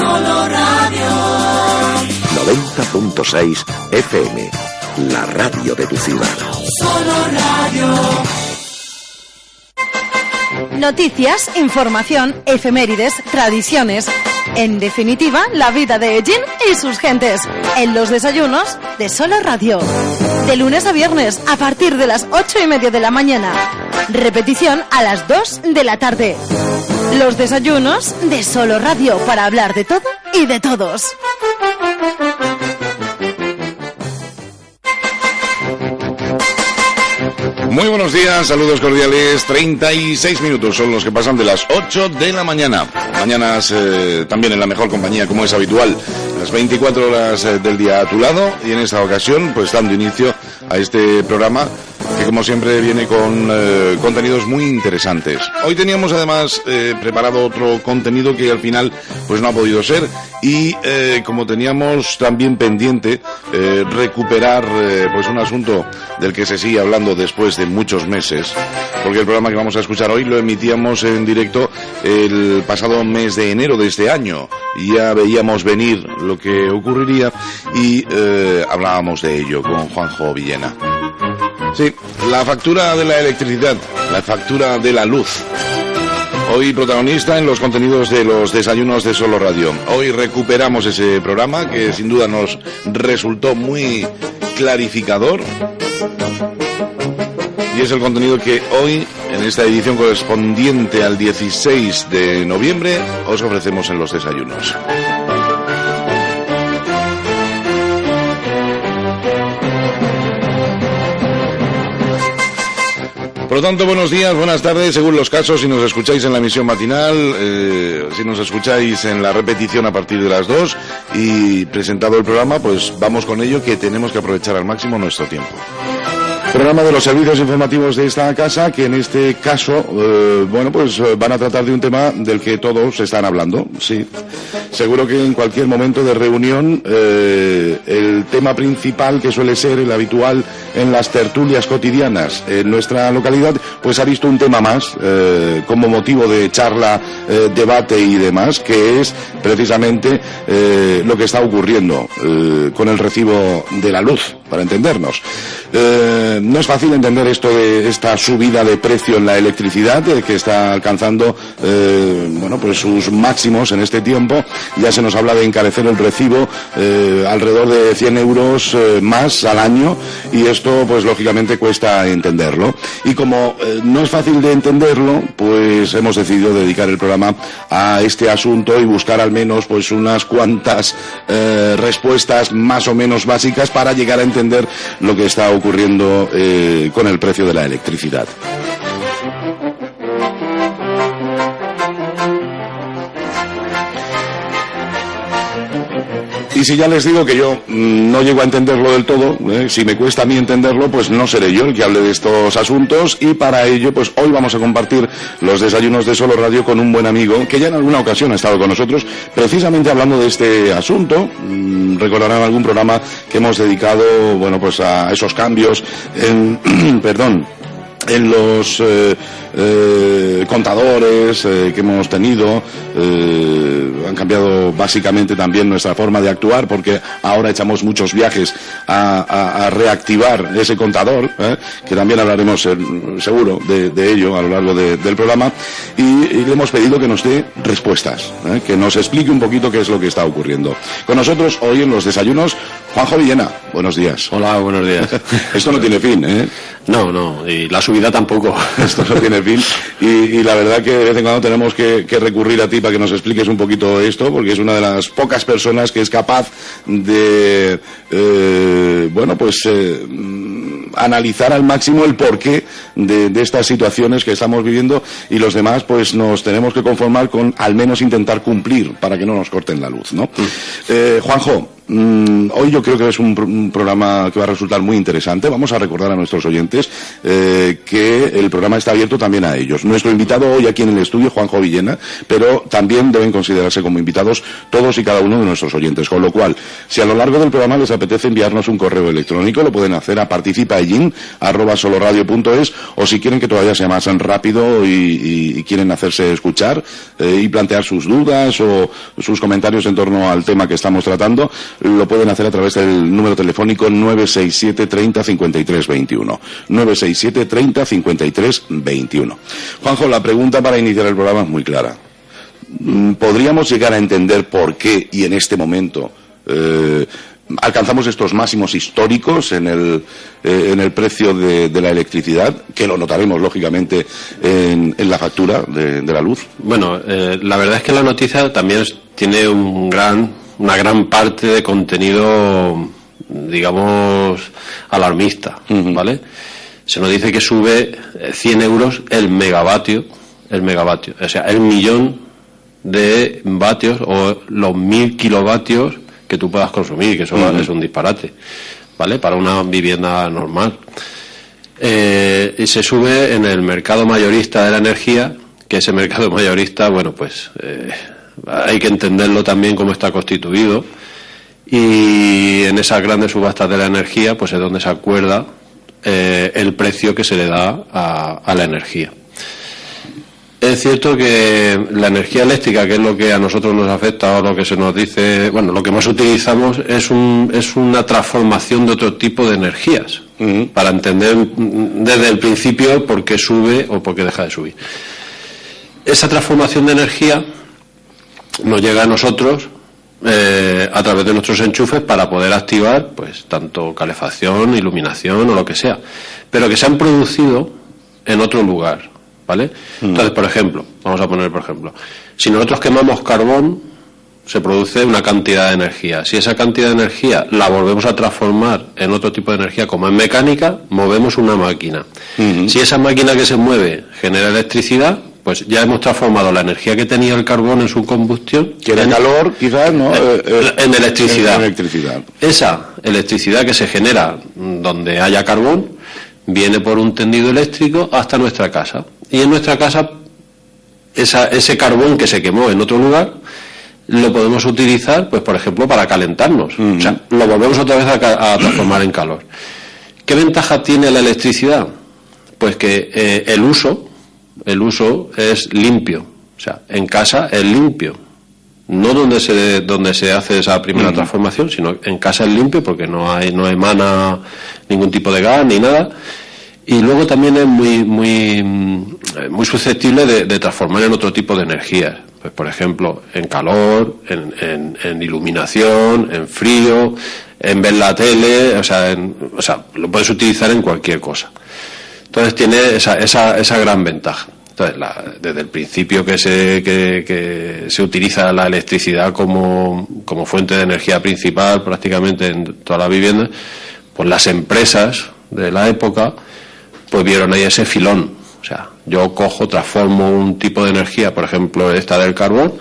Solo Radio 90.6 FM, la radio de tu ciudad. Solo Radio. Noticias, información, efemérides, tradiciones. En definitiva, la vida de Ellín y sus gentes. En los desayunos de Solo Radio. De lunes a viernes, a partir de las 8:30 de la mañana. Repetición a las 2 de la tarde. Los desayunos de Solo Radio, para hablar de todo y de todos. Muy buenos días, saludos cordiales. 36 minutos son los que pasan de las 8 de la mañana. Mañanas también en la mejor compañía, como es habitual, las 24 horas del día a tu lado, y en esta ocasión pues dando inicio a este programa que como siempre viene con contenidos muy interesantes. Hoy teníamos además preparado otro contenido que al final pues no ha podido ser, y como teníamos también pendiente recuperar pues un asunto del que se sigue hablando después de muchos meses, porque el programa que vamos a escuchar hoy lo emitíamos en directo el pasado mes de enero de este año, y ya veíamos venir lo que ocurriría y hablábamos de ello con Juanjo Villena. Sí, la factura de la electricidad, la factura de la luz. Hoy protagonista en los contenidos de los desayunos de Solo Radio. Hoy recuperamos ese programa que sin duda nos resultó muy clarificador. Y es el contenido que hoy, en esta edición correspondiente al 16 de noviembre, os ofrecemos en los desayunos. Por lo tanto, buenos días, buenas tardes, según los casos, si nos escucháis en la emisión matinal, si nos escucháis en la repetición a partir de las 2, y presentado el programa, pues vamos con ello, que tenemos que aprovechar al máximo nuestro tiempo. Programa de los servicios informativos de esta casa, que en este caso, pues van a tratar de un tema del que todos están hablando, sí. Seguro que en cualquier momento de reunión, el tema principal, que suele ser el habitual en las tertulias cotidianas en nuestra localidad, pues ha visto un tema más, como motivo de charla, debate y demás, que es precisamente lo que está ocurriendo con el recibo de la luz, para entendernos. No es fácil entender esto de esta subida de precio en la electricidad, que está alcanzando pues sus máximos en este tiempo. Ya se nos habla de encarecer el recibo alrededor de 100 euros más al año, y esto pues lógicamente cuesta entenderlo. Y como no es fácil de entenderlo, pues hemos decidido dedicar el programa a este asunto y buscar al menos pues unas cuantas respuestas más o menos básicas para llegar a entender lo que está ocurriendo con el precio de la electricidad. Y si ya les digo que yo no llego a entenderlo del todo, si me cuesta a mí entenderlo, pues no seré yo el que hable de estos asuntos, y para ello pues hoy vamos a compartir los desayunos de Solo Radio con un buen amigo que ya en alguna ocasión ha estado con nosotros precisamente hablando de este asunto. Recordarán algún programa que hemos dedicado pues a esos cambios en en los contadores que hemos tenido. Han cambiado básicamente también nuestra forma de actuar, porque ahora echamos muchos viajes a reactivar ese contador, que también hablaremos seguro de ello a lo largo del programa, y le hemos pedido que nos dé respuestas, que nos explique un poquito qué es lo que está ocurriendo. Con nosotros hoy en los desayunos, Juanjo Villena. Buenos días. Hola, buenos días. Esto no tiene fin, ¿eh? No, y la subida tampoco. Esto no tiene fin, y la verdad que de vez en cuando tenemos que recurrir a ti para que nos expliques un poquito esto, porque es una de las pocas personas que es capaz de analizar al máximo el porqué de estas situaciones que estamos viviendo, y los demás pues nos tenemos que conformar con al menos intentar cumplir para que no nos corten la luz, ¿no? Juanjo, Hoy yo creo que es un programa que va a resultar muy interesante. Vamos a recordar a nuestros oyentes que el programa está abierto también a ellos. Nuestro invitado hoy aquí en el estudio, Juanjo Villena, pero también deben considerarse como invitados todos y cada uno de nuestros oyentes. Con lo cual, si a lo largo del programa les apetece enviarnos un correo electrónico, lo pueden hacer a participaallin@solorradio.es, o si quieren que todavía sea más rápido y quieren hacerse escuchar y plantear sus dudas o sus comentarios en torno al tema que estamos tratando, lo pueden hacer a través del número telefónico 967 30 53 21. 967 30 53 21. Juanjo, la pregunta para iniciar el programa es muy clara. ¿Podríamos llegar a entender por qué y en este momento alcanzamos estos máximos históricos en el precio de la electricidad, que lo notaremos lógicamente en la factura de la luz? Bueno, la verdad es que la noticia también tiene una gran parte de contenido, digamos, alarmista, ¿vale? Se nos dice que sube 100 euros el megavatio, o sea, el millón de vatios o los 1000 kilovatios que tú puedas consumir, que eso es un disparate, ¿vale? Para una vivienda normal. Y se sube en el mercado mayorista de la energía, que ese mercado mayorista, bueno, pues hay que entenderlo también cómo está constituido, y en esas grandes subastas de la energía pues es donde se acuerda el precio que se le da a la energía. Es cierto que la energía eléctrica, que es lo que a nosotros nos afecta o lo que se nos dice, bueno, lo que más utilizamos es una transformación de otro tipo de energías, para entender desde el principio por qué sube o por qué deja de subir. Esa transformación de energía nos llega a nosotros a través de nuestros enchufes para poder activar pues tanto calefacción, iluminación o lo que sea, pero que se han producido en otro lugar, ¿vale? Entonces, por ejemplo, si nosotros quemamos carbón, se produce una cantidad de energía. Si esa cantidad de energía la volvemos a transformar en otro tipo de energía, como en mecánica, movemos una máquina. Si esa máquina que se mueve genera electricidad, pues ya hemos transformado la energía que tenía el carbón en su combustión, que era calor, quizás, ¿no? En electricidad. En electricidad. Esa electricidad que se genera donde haya carbón viene por un tendido eléctrico hasta nuestra casa. Y en nuestra casa, ese carbón que se quemó en otro lugar, lo podemos utilizar, pues por ejemplo, para calentarnos. O sea, lo volvemos otra vez a transformar en calor. ¿Qué ventaja tiene la electricidad? Pues que el uso es limpio. O sea, en casa es limpio. No donde se hace esa primera transformación, sino en casa es limpio porque no emana ningún tipo de gas ni nada. Y luego también es muy susceptible de transformar en otro tipo de energías. Pues por ejemplo, en calor, en iluminación, en frío, en ver la tele, o sea, lo puedes utilizar en cualquier cosa. Entonces tiene esa gran ventaja. Entonces, desde el principio que se utiliza la electricidad como fuente de energía principal prácticamente en todas las viviendas, pues las empresas de la época pues vieron ahí ese filón. O sea, yo transformo un tipo de energía, por ejemplo esta del carbón,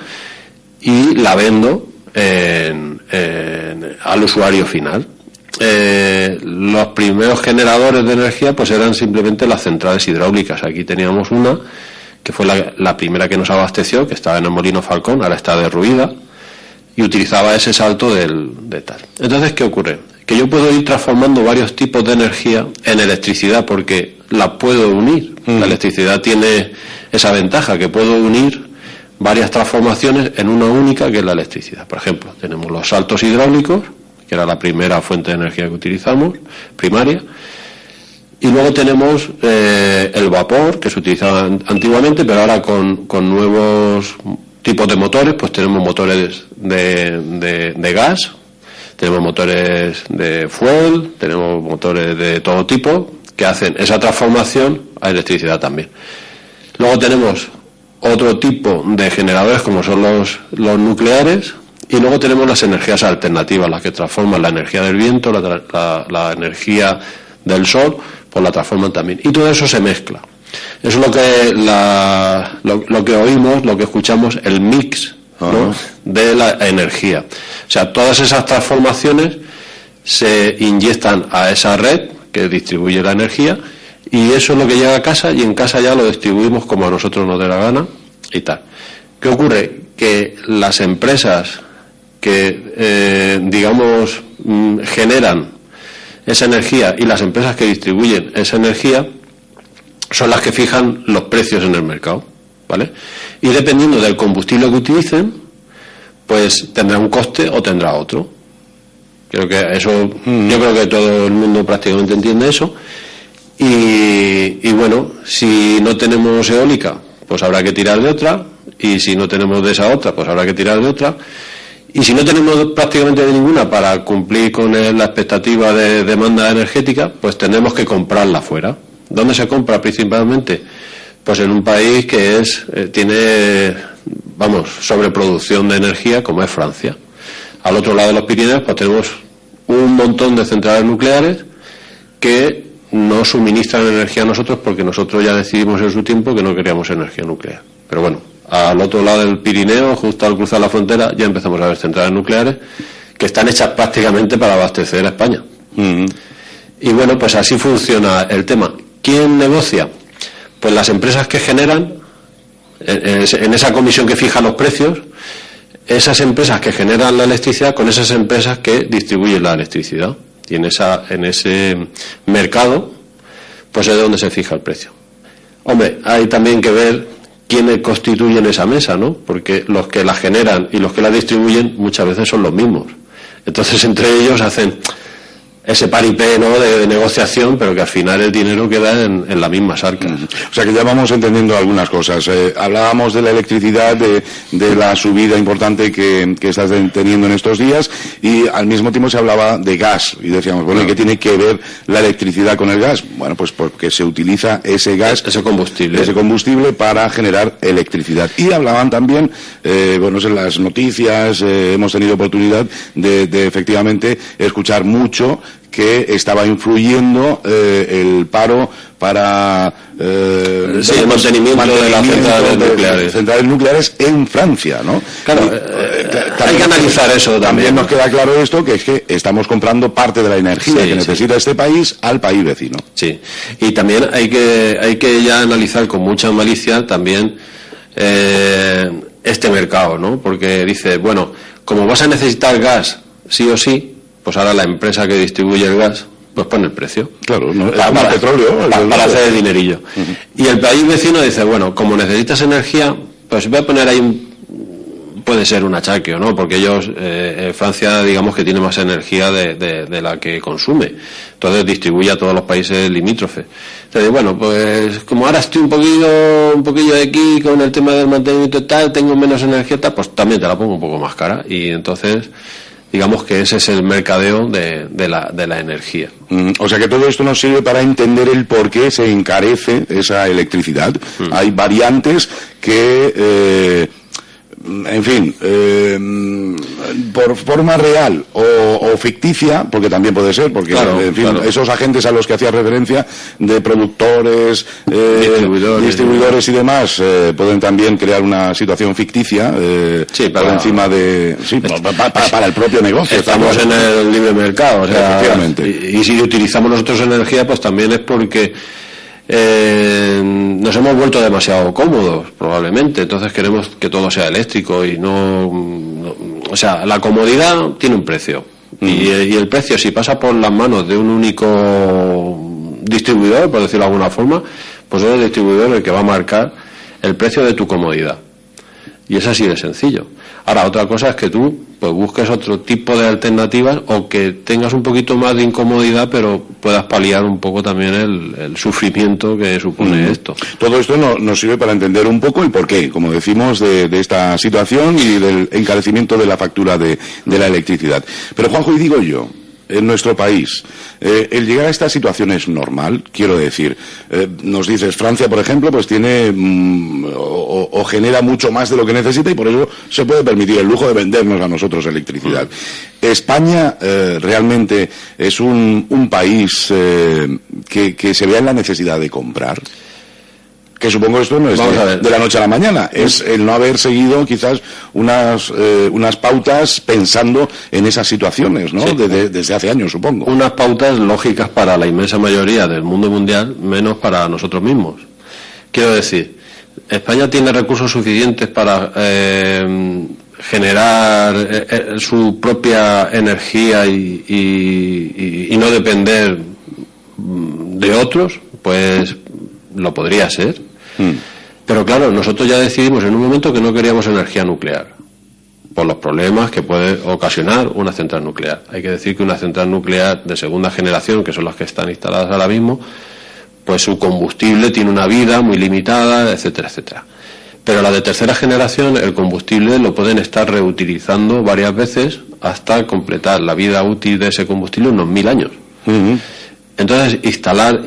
y la vendo al usuario final. Los primeros generadores de energía pues eran simplemente las centrales hidráulicas. Aquí teníamos una que fue la primera que nos abasteció, que estaba en el Molino Falcón, ahora está derruida, y utilizaba ese salto de tal. Entonces, ¿qué ocurre? Que yo puedo ir transformando varios tipos de energía en electricidad porque la puedo unir. La electricidad tiene esa ventaja, que puedo unir varias transformaciones en una única, que es la electricidad. Por ejemplo, tenemos los saltos hidráulicos, que era la primera fuente de energía que utilizamos, primaria, y luego tenemos el vapor, que se utilizaba antiguamente, pero ahora con nuevos tipos de motores, pues tenemos motores de gas, tenemos motores de fuel, tenemos motores de todo tipo, que hacen esa transformación a electricidad también. Luego tenemos otro tipo de generadores, como son los nucleares, y luego tenemos las energías alternativas, las que transforman la energía del viento, la energía del sol, pues la transforman también. Y todo eso se mezcla. Eso es lo que oímos, lo que escuchamos, el mix ¿no? De la energía. O sea, todas esas transformaciones se inyectan a esa red que distribuye la energía, y eso es lo que llega a casa, y en casa ya lo distribuimos como a nosotros nos dé la gana y tal. ¿Qué ocurre? Que las empresas que, digamos, generan esa energía y las empresas que distribuyen esa energía son las que fijan los precios en el mercado, ¿vale? Y dependiendo del combustible que utilicen, pues tendrá un coste o tendrá otro. Creo que eso, yo creo que todo el mundo prácticamente entiende eso. Y bueno, si no tenemos eólica, pues habrá que tirar de otra, y si no tenemos de esa otra, pues habrá que tirar de otra, y si no tenemos prácticamente de ninguna para cumplir con la expectativa de demanda energética, pues tenemos que comprarla fuera. ¿Dónde se compra principalmente? Pues en un país que tiene, sobreproducción de energía, como es Francia. Al otro lado de los Pirineos, pues tenemos un montón de centrales nucleares que no suministran energía a nosotros, porque nosotros ya decidimos en su tiempo que no queríamos energía nuclear. Pero bueno, al otro lado del Pirineo, justo al cruzar la frontera, ya empezamos a ver centrales nucleares que están hechas prácticamente para abastecer a España. Y bueno, pues así funciona el tema. ¿Quién negocia? Pues las empresas que generan, en esa comisión que fija los precios, esas empresas que generan la electricidad con esas empresas que distribuyen la electricidad. Y en ese mercado, pues es de donde se fija el precio. Hombre, hay también que ver quiénes constituyen esa mesa, ¿no? Porque los que la generan y los que la distribuyen muchas veces son los mismos. Entonces, entre ellos hacen ese paripé, ¿no?, de negociación, pero que al final el dinero queda en la misma arca. O sea que ya vamos entendiendo algunas cosas. Hablábamos de la electricidad, de la subida importante que estás teniendo en estos días, y al mismo tiempo se hablaba de gas, y decíamos, bueno, ¿y qué tiene que ver la electricidad con el gas? Bueno, pues porque se utiliza ese gas, ese combustible para generar electricidad. Y hablaban también, en las noticias hemos tenido oportunidad de efectivamente escuchar mucho que estaba influyendo el paro para el mantenimiento de las centrales nucleares en Francia, ¿no? Claro, hay que analizar eso también. También nos queda claro esto, que es que estamos comprando parte de la energía que necesita este país al país vecino. Sí, y también hay que ya analizar con mucha malicia también este mercado, ¿no? Porque dice, bueno, como vas a necesitar gas sí o sí, pues ahora la empresa que distribuye el gas pues pone el precio. Claro, no, para petróleo, para hacer el dinerillo. Y el país vecino dice, bueno, como necesitas energía, pues voy a poner ahí puede ser un achaque o no, porque ellos, Francia, digamos que tiene más energía de la que consume, entonces distribuye a todos los países limítrofes. Entonces, bueno, pues como ahora estoy un poquillo de aquí con el tema del mantenimiento y tal, tengo menos energía tal, pues también te la pongo un poco más cara, y entonces digamos que ese es el mercadeo de la energía. O sea que todo esto nos sirve para entender el por qué se encarece esa electricidad. Hay variantes que, en fin, por forma real o ficticia, porque también puede ser, porque en fin, esos agentes a los que hacía referencia de productores, distribuidores y demás, pueden también crear una situación ficticia por encima de para el propio negocio. Estamos en el libre mercado, o sea, y si utilizamos nosotros energía, pues también es porque nos hemos vuelto demasiado cómodos, probablemente, entonces queremos que todo sea eléctrico y o sea, la comodidad tiene un precio, y el precio, si pasa por las manos de un único distribuidor, por decirlo de alguna forma, pues es el distribuidor el que va a marcar el precio de tu comodidad, y es así de sencillo. Ahora, otra cosa es que tú pues busques otro tipo de alternativas, o que tengas un poquito más de incomodidad, pero puedas paliar un poco también el sufrimiento que supone esto. Todo esto nos sirve para entender un poco el porqué, como decimos, de esta situación y del encarecimiento de la factura de la electricidad. Pero, Juanjo, y digo yo, en nuestro país, el llegar a esta situación es normal, quiero decir, nos dices, Francia, por ejemplo, pues tiene o genera mucho más de lo que necesita, y por eso se puede permitir el lujo de vendernos a nosotros electricidad. España realmente es un país que se vea en la necesidad de comprar. Que supongo esto no es de la noche a la mañana, es el no haber seguido quizás unas pautas pensando en esas situaciones, ¿no? Sí. Desde hace años, supongo. Unas pautas lógicas para la inmensa mayoría del mundo mundial, menos para nosotros mismos. Quiero decir, España tiene recursos suficientes para generar su propia energía y no depender de otros, pues lo podría ser. Pero claro, nosotros ya decidimos en un momento que no queríamos energía nuclear por los problemas que puede ocasionar una central nuclear. Hay que decir que una central nuclear de segunda generación, que son las que están instaladas ahora mismo, pues su combustible tiene una vida muy limitada, etcétera, etcétera. Pero la de tercera generación, el combustible lo pueden estar reutilizando varias veces hasta completar la vida útil de ese combustible unos 1000 años. Entonces, instalar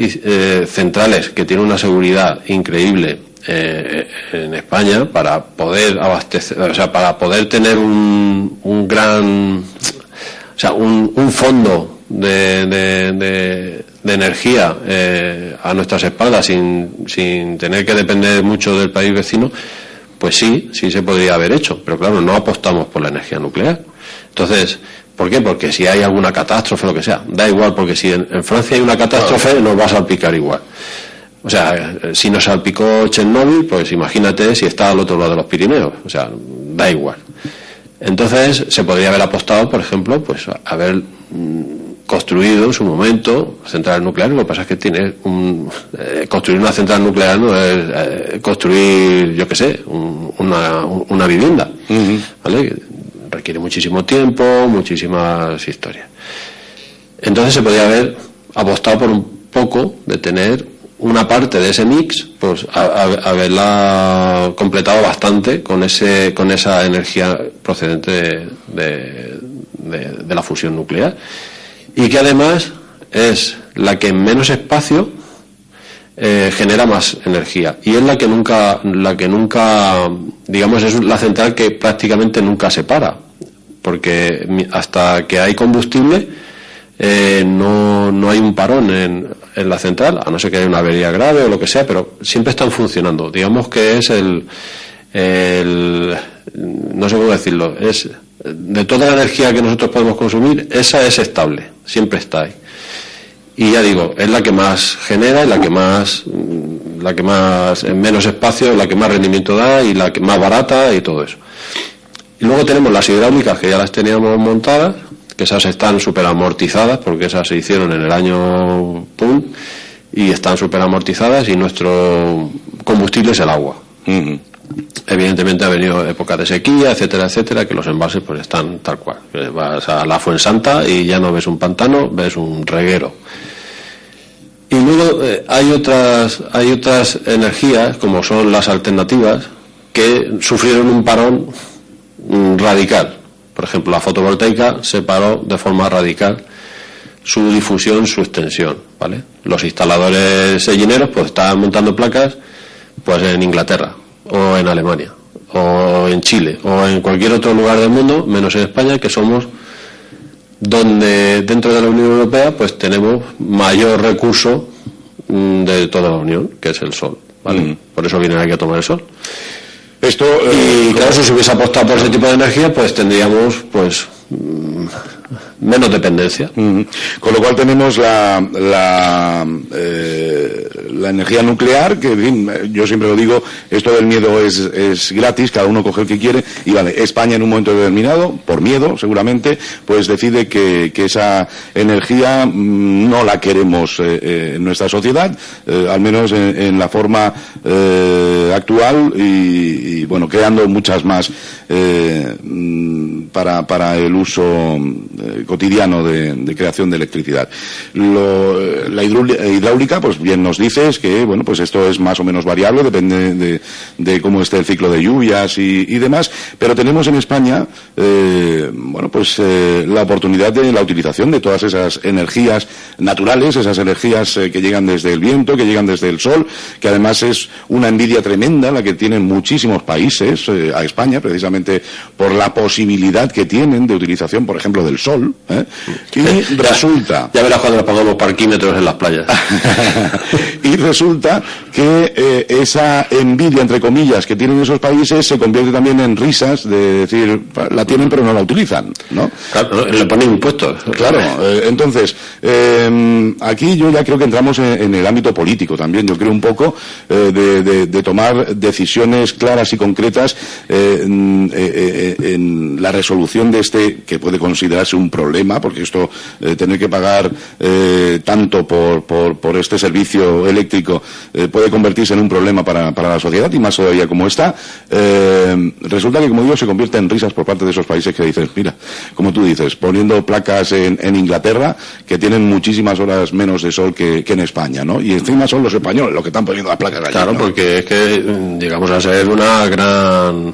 centrales que tienen una seguridad increíble en España para poder abastecer, o sea, para poder tener un gran, o sea, un fondo de energía a nuestras espaldas sin tener que depender mucho del país vecino, pues sí se podría haber hecho, pero claro, no apostamos por la energía nuclear. Entonces, ¿por qué? Porque si hay alguna catástrofe, lo que sea, da igual, porque si en Francia hay una catástrofe, nos va a salpicar igual. O sea, si nos salpicó Chernóbil, pues imagínate si está al otro lado de los Pirineos, o sea, da igual. Entonces, se podría haber apostado, por ejemplo, pues haber construido en su momento centrales nucleares. Lo que pasa es que construir una central nuclear no es construir, yo qué sé, una vivienda, ¿vale? Requiere muchísimo tiempo, muchísimas historias. Entonces se podría haber apostado por un poco de tener una parte de ese mix, pues haberla completado bastante con esa energía procedente de la fusión nuclear, y que además es la que en menos espacio genera más energía, y es la que nunca, digamos, es la central que prácticamente nunca se para, porque hasta que hay combustible no hay un parón en la central, a no ser que haya una avería grave o lo que sea, pero siempre están funcionando. Digamos que es no sé cómo decirlo, es de toda la energía que nosotros podemos consumir, esa es estable, siempre está ahí. Y ya digo, es la que más genera, la que más en menos espacio, la que más rendimiento da y la que más barata y todo eso. Y luego tenemos las hidráulicas, que ya las teníamos montadas, que esas están súper amortizadas, porque esas se hicieron en el año PUM y están súper amortizadas, y nuestro combustible es el agua. Evidentemente ha venido época de sequía, etcétera, etcétera, que los embalses pues están tal cual. Vas a la Fuensanta y ya no ves un pantano, ves un reguero. Y luego hay otras energías, como son las alternativas, que sufrieron un parón radical. Por ejemplo, la fotovoltaica se paró de forma radical su difusión, su extensión, ¿vale? Los instaladores sellineros pues estaban montando placas pues en Inglaterra, o en Alemania, o en Chile, o en cualquier otro lugar del mundo, menos en España, que somos donde dentro de la Unión Europea pues tenemos mayor recurso de toda la Unión, que es el sol, ¿vale? Por eso vienen aquí a tomar el sol. Esto, y claro, si se hubiese apostado por ese tipo de energía, pues tendríamos pues menos dependencia. Con lo cual tenemos la energía nuclear, que en fin, yo siempre lo digo, esto del miedo es gratis, cada uno coge el que quiere, y vale, España en un momento determinado, por miedo seguramente, pues decide que esa energía no la queremos en nuestra sociedad, al menos en la forma actual, y bueno, creando muchas más para el uso cotidiano de creación de electricidad. La hidráulica, pues bien nos dices que, bueno, pues esto es más o menos variable, depende de cómo esté el ciclo de lluvias y demás, pero tenemos en España, bueno, pues la oportunidad de la utilización de todas esas energías naturales, esas energías que llegan desde el viento, que llegan desde el sol, que además es una envidia tremenda la que tienen muchísimos países a España, precisamente por la posibilidad que tienen de utilización, por ejemplo, del sol, Y resulta... Ya verás cuando nos pongamos parquímetros en las playas. Y resulta que esa envidia, entre comillas, que tienen esos países se convierte también en risas, de decir, la tienen pero no la utilizan, ¿no? Claro, le ponen impuestos. Claro, entonces, aquí yo ya creo que entramos en el ámbito político también, yo creo un poco de tomar decisiones claras y concretas en la resolución de que puede considerarse un problema, porque esto, tener que pagar tanto por este servicio eléctrico puede convertirse en un problema para la sociedad, y más todavía como está. Resulta que, como digo, se convierte en risas por parte de esos países que dicen, mira, como tú dices, poniendo placas en Inglaterra, que tienen muchísimas horas menos de sol que en España, ¿no? Y encima son los españoles los que están poniendo las placas allí. Claro, ¿no? Porque es que llegamos a ser una gran...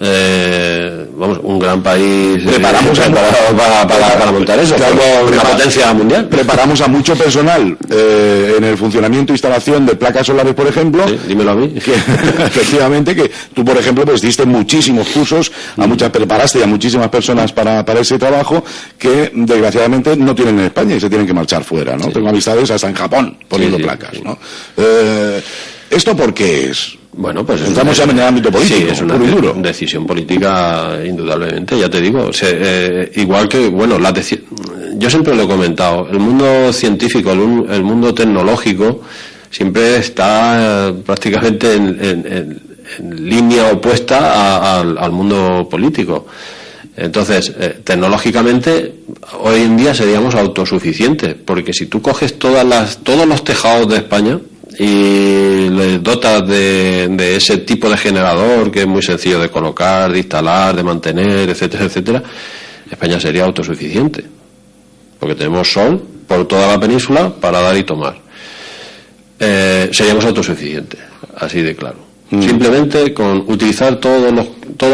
un gran país preparamos para montar eso, claro, una potencia mundial. Preparamos a mucho personal en el funcionamiento e instalación de placas solares, por ejemplo. Sí, dímelo a mí. Que, efectivamente, que tú, por ejemplo, pues diste muchísimos cursos, preparaste a muchísimas personas para ese trabajo, que desgraciadamente no tienen en España y se tienen que marchar fuera, ¿no? Sí. Tengo amistades hasta en Japón poniendo placas, ¿no? ¿Esto por qué es? Bueno, pues entramos ya en el ámbito político. Sí, es una decisión política, indudablemente, ya te digo. Igual que, bueno, yo siempre lo he comentado, el mundo científico, el mundo tecnológico, siempre está prácticamente en línea opuesta al mundo político. Entonces, tecnológicamente, hoy en día seríamos autosuficientes, porque si tú coges todos los tejados de España y le dotas de ese tipo de generador que es muy sencillo de colocar, de instalar, de mantener, etcétera, etcétera, España sería autosuficiente, porque tenemos sol por toda la península para dar y tomar. Seríamos autosuficientes, así de claro. Simplemente con utilizar todas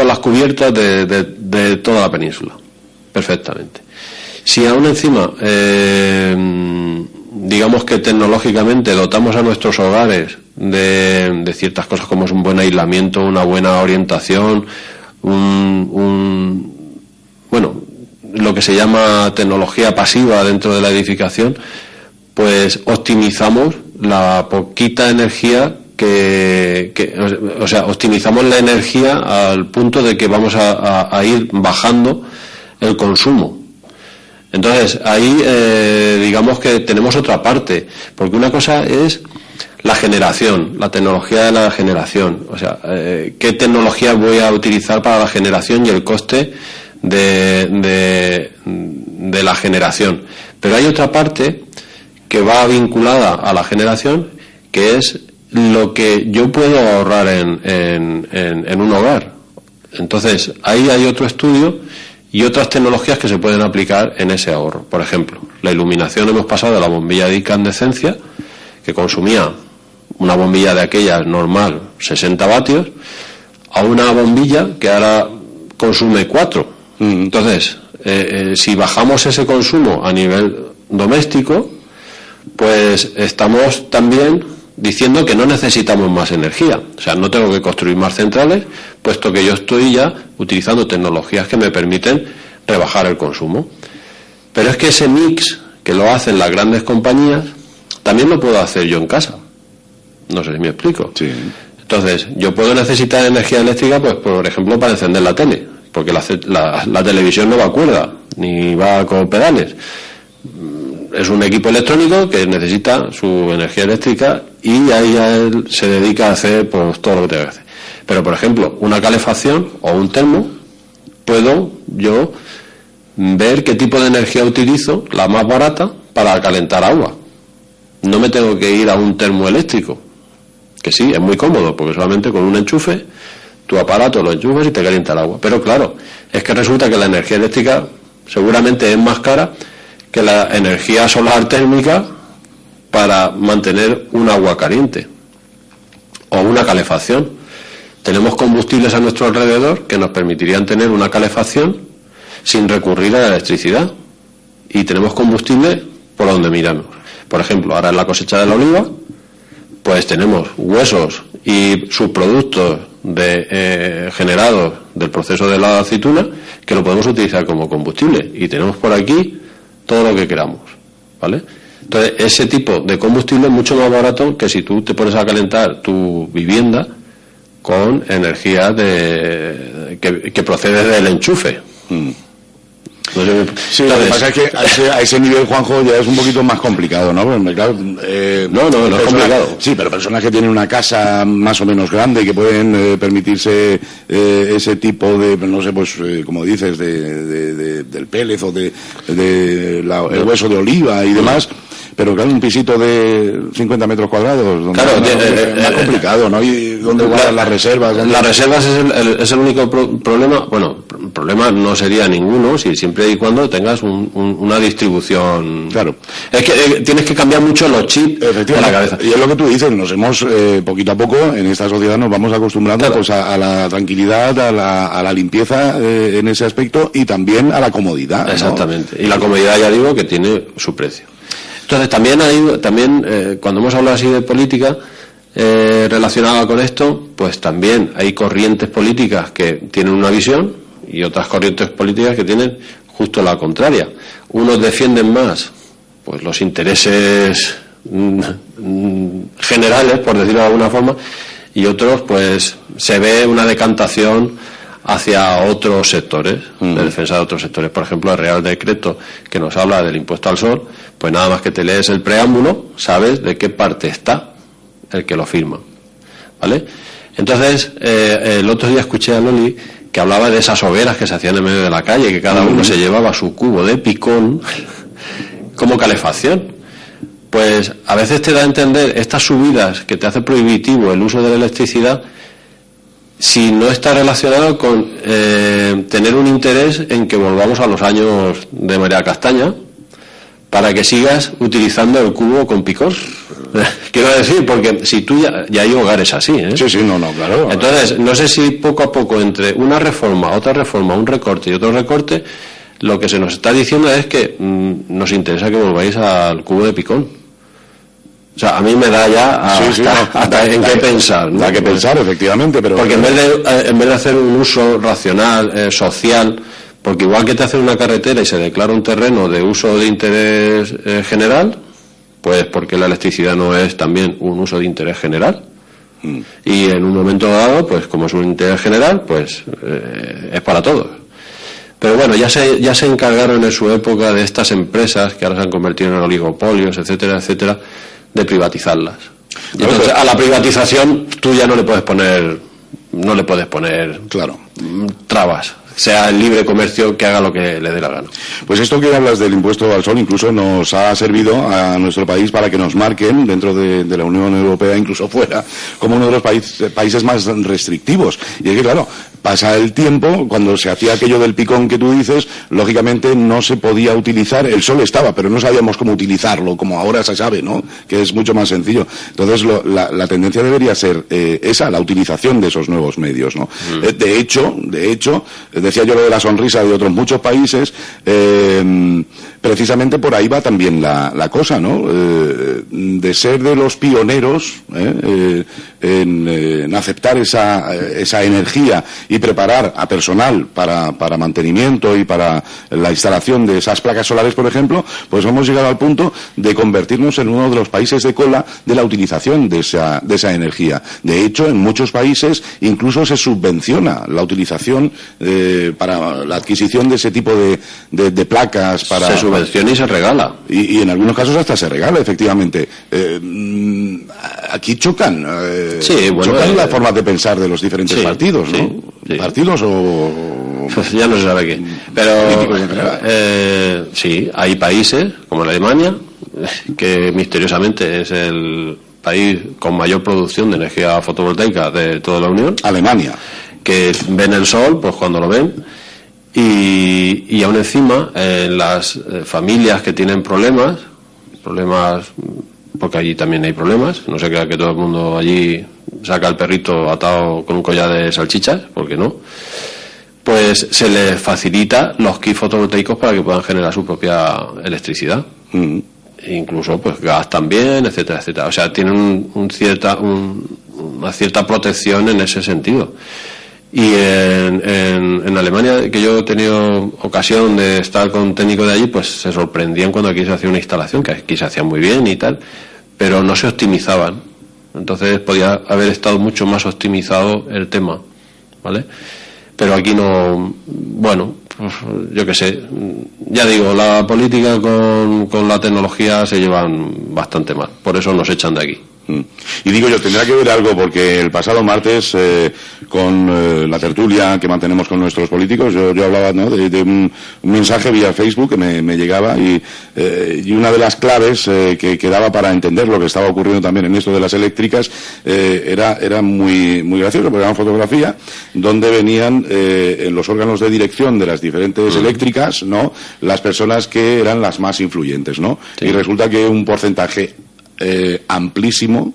las cubiertas de toda la península, perfectamente. Si aún encima digamos que tecnológicamente dotamos a nuestros hogares de ciertas cosas como es un buen aislamiento, una buena orientación, bueno, lo que se llama tecnología pasiva dentro de la edificación, pues optimizamos la poquita energía o sea, optimizamos la energía al punto de que vamos a ir bajando el consumo. Entonces, ahí digamos que tenemos otra parte, porque una cosa es la generación, la tecnología de la generación, o sea, qué tecnología voy a utilizar para la generación y el coste de la generación. Pero hay otra parte que va vinculada a la generación, que es lo que yo puedo ahorrar en un hogar. Entonces, ahí hay otro estudio y otras tecnologías que se pueden aplicar en ese ahorro. Por ejemplo, la iluminación, hemos pasado de la bombilla de incandescencia, que consumía una bombilla de aquella normal 60 vatios, a una bombilla que ahora consume 4. Entonces, si bajamos ese consumo a nivel doméstico, pues estamos también diciendo que no necesitamos más energía. O sea, no tengo que construir más centrales, puesto que yo estoy ya utilizando tecnologías que me permiten rebajar el consumo. Pero es que ese mix que lo hacen las grandes compañías, también lo puedo hacer yo en casa. No sé si me explico. Sí. Entonces, yo puedo necesitar energía eléctrica, pues por ejemplo, para encender la tele, porque la televisión no va a cuerda, ni va con pedales. Es un equipo electrónico que necesita su energía eléctrica y ahí él se dedica a hacer pues todo lo que tenga que hacer. Pero, por ejemplo, una calefacción o un termo, puedo yo ver qué tipo de energía utilizo, la más barata, para calentar agua. No me tengo que ir a un termo eléctrico, que sí, es muy cómodo, porque solamente con un enchufe, tu aparato lo enchufas y te calienta el agua. Pero claro, es que resulta que la energía eléctrica seguramente es más cara que la energía solar térmica para mantener un agua caliente o una calefacción. Tenemos combustibles a nuestro alrededor que nos permitirían tener una calefacción sin recurrir a la electricidad, y tenemos combustible por donde miramos. Por ejemplo, ahora en la cosecha de la oliva, pues tenemos huesos y subproductos generados del proceso de la aceituna, que lo podemos utilizar como combustible, y tenemos por aquí todo lo que queramos, ¿vale? Entonces, ese tipo de combustible es mucho más barato que si tú te pones a calentar tu vivienda con energía que procede del enchufe. Sí, lo que pasa es que a ese nivel, Juanjo, ya es un poquito más complicado, ¿no? Porque, claro, no es complicado. Sí, pero personas que tienen una casa más o menos grande y que pueden permitirse ese tipo de, no sé, pues, como dices, del pellet o el hueso de oliva y demás. Pero claro, un pisito de 50 metros cuadrados, donde es más complicado, ¿no? Y donde guardan las reservas. Las reservas es el único problema. Bueno, problema no sería ninguno, si siempre y cuando tengas una distribución. Claro. Es que tienes que cambiar mucho los chips de la cabeza. Y es lo que tú dices, nos hemos, poquito a poco, en esta sociedad nos vamos acostumbrando, claro, pues a la tranquilidad, a la limpieza en ese aspecto, y también a la comodidad, ¿no? Exactamente. Y la comodidad, ya digo, que tiene su precio. Entonces también cuando hemos hablado así de política relacionada con esto, pues también hay corrientes políticas que tienen una visión y otras corrientes políticas que tienen justo la contraria. Unos defienden más pues los intereses generales, por decirlo de alguna forma, y otros pues se ve una decantación hacia otros sectores, de defensa de otros sectores. Por ejemplo, el Real Decreto que nos habla del impuesto al sol, pues nada más que te lees el preámbulo, sabes de qué parte está el que lo firma, ¿vale? Entonces, el otro día escuché a Loli que hablaba de esas hogueras que se hacían en medio de la calle, que cada uno se llevaba su cubo de picón como calefacción. Pues a veces te da a entender estas subidas que te hace prohibitivo el uso de la electricidad, si no está relacionado con tener un interés en que volvamos a los años de María Castaña, para que sigas utilizando el cubo con picón. Quiero decir, porque si tú ya hay hogares así, ¿eh? Sí, claro. Entonces, no sé si poco a poco, entre una reforma, otra reforma, un recorte y otro recorte, lo que se nos está diciendo es que nos interesa que volváis al cubo de picón. O sea, a mí me da ya hasta en qué pensar, ¿no? Da que pensar, efectivamente, pero... Porque en vez de hacer un uso racional, social, porque igual que te hacen una carretera y se declara un terreno de uso de interés general, pues porque la electricidad no es también un uso de interés general. Y en un momento dado, pues como es un interés general, pues es para todos. Pero bueno, ya se encargaron en su época de estas empresas que ahora se han convertido en oligopolios, etcétera, etcétera, de privatizarlas. Y entonces, a la privatización tú ya no le puedes poner claro, trabas, sea el libre comercio que haga lo que le dé la gana. Pues esto que hablas del impuesto al sol incluso nos ha servido a nuestro país para que nos marquen dentro de la Unión Europea, incluso fuera, como uno de los países más restrictivos. Y es que, claro, pasa el tiempo, cuando se hacía aquello del picón que tú dices, lógicamente no se podía utilizar, el sol estaba, pero no sabíamos cómo utilizarlo, como ahora se sabe, ¿no? Que es mucho más sencillo. Entonces, la tendencia debería ser esa, la utilización de esos nuevos medios, ¿no? De hecho, decía yo lo de la sonrisa de otros muchos países, precisamente por ahí va también la cosa, ¿no? De ser de los pioneros en aceptar esa energía y preparar a personal para mantenimiento y para la instalación de esas placas solares, por ejemplo, pues hemos llegado al punto de convertirnos en uno de los países de cola de la utilización de esa energía. De hecho, en muchos países incluso se subvenciona la utilización para la adquisición de ese tipo de placas. Se subvenciona y se regala. Y en algunos casos hasta se regala, efectivamente. Aquí chocan las formas de pensar de los diferentes partidos, ¿no? Sí. ¿Partidos o...? Pues ya no se sabe qué. Pero sí, hay países, como la Alemania, que misteriosamente es el país con mayor producción de energía fotovoltaica de toda la Unión. Alemania. Que ven el sol, pues cuando lo ven, y aún encima, las familias que tienen problemas, porque allí también hay problemas, no se crea que todo el mundo allí saca al perrito atado con un collar de salchichas, porque no, pues se les facilita los kits fotovoltaicos para que puedan generar su propia electricidad. Incluso pues gas también, etcétera, etcétera. O sea, tienen una cierta protección en ese sentido. Y en Alemania, que yo he tenido ocasión de estar con técnicos de allí, pues se sorprendían cuando aquí se hacía una instalación, que aquí se hacía muy bien y tal, pero no se optimizaban. Entonces podía haber estado mucho más optimizado el tema, ¿vale? Pero aquí no, bueno, pues yo qué sé, ya digo, la política con la tecnología se llevan bastante mal, por eso nos echan de aquí. Y digo yo, tendrá que ver algo, porque el pasado martes, con la tertulia que mantenemos con nuestros políticos, yo hablaba, ¿no?, de un mensaje vía Facebook que me llegaba, y una de las claves que daba para entender lo que estaba ocurriendo también en esto de las eléctricas era muy gracioso, porque era una fotografía donde venían en los órganos de dirección de las diferentes eléctricas, ¿no?, las personas que eran las más influyentes, ¿no? Sí. Y resulta que un porcentaje amplísimo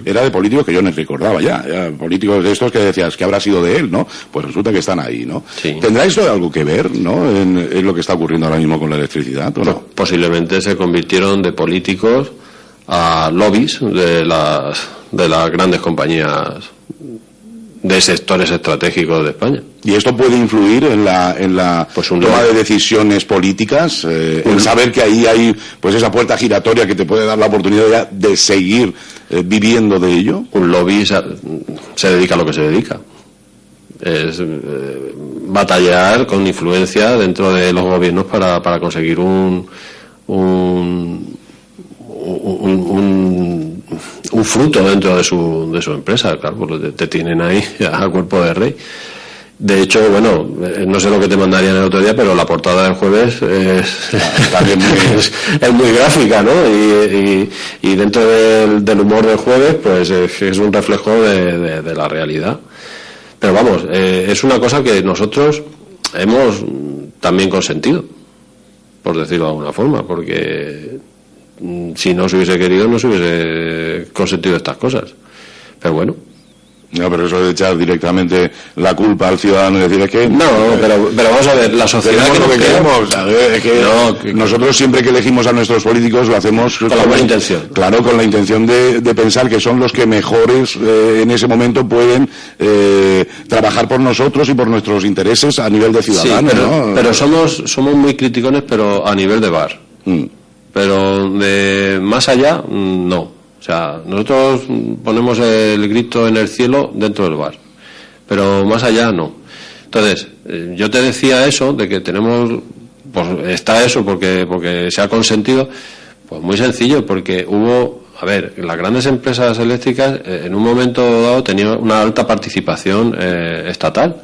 era de políticos que yo no recordaba ya políticos de estos que decías que habrá sido de él, ¿no? Pues resulta que están ahí, ¿no? Sí. ¿Tendrá esto algo que ver, ¿no?, en lo que está ocurriendo ahora mismo con la electricidad, ¿o no? Posiblemente se convirtieron de políticos a lobbies de las grandes compañías de sectores estratégicos de España. ¿Y esto puede influir en la pues toma de decisiones políticas? El saber que ahí hay pues esa puerta giratoria que te puede dar la oportunidad ya de seguir viviendo de ello. Un lobby se dedica a lo que se dedica. Es batallar con influencia dentro de los gobiernos para conseguir un fruto dentro de su empresa, claro, porque te tienen ahí a cuerpo de rey. De hecho, bueno, no sé lo que te mandarían el otro día, pero la portada del jueves es muy gráfica, ¿no? Y dentro del humor del jueves, pues es un reflejo de la realidad. Pero vamos, es una cosa que nosotros hemos también consentido, por decirlo de alguna forma, porque si no se hubiese querido no se hubiese consentido estas cosas. Pero bueno. No, pero eso de echar directamente la culpa al ciudadano y decir que... No, pero vamos a ver, la sociedad que lo que queremos, es que nosotros siempre que elegimos a nuestros políticos lo hacemos con la buena intención. Claro, con la intención de pensar que son los que mejores en ese momento pueden trabajar por nosotros y por nuestros intereses a nivel de ciudadanos. Sí, ¿no? Pero somos muy criticones, pero a nivel de bar. Pero de más allá, no. O sea, nosotros ponemos el grito en el cielo dentro del bar, pero más allá no. Entonces, yo te decía eso, de que tenemos, pues está eso porque se ha consentido, pues muy sencillo, porque las grandes empresas eléctricas en un momento dado tenían una alta participación estatal,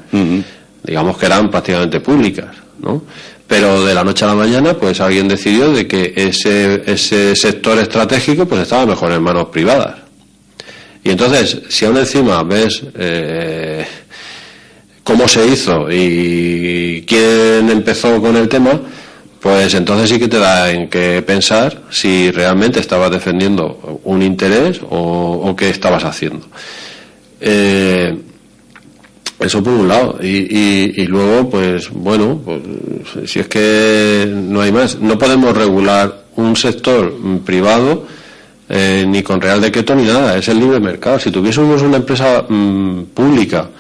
digamos que eran prácticamente públicas, ¿no? Pero de la noche a la mañana, pues alguien decidió de que ese sector estratégico pues estaba mejor en manos privadas. Y entonces, si aún encima ves cómo se hizo y quién empezó con el tema, pues entonces sí que te da en qué pensar si realmente estabas defendiendo un interés o qué estabas haciendo. Eso por un lado, y luego, pues bueno, pues, si es que no hay más, no podemos regular un sector privado ni con Real Decreto ni nada, es el libre mercado. Si tuviésemos una empresa pública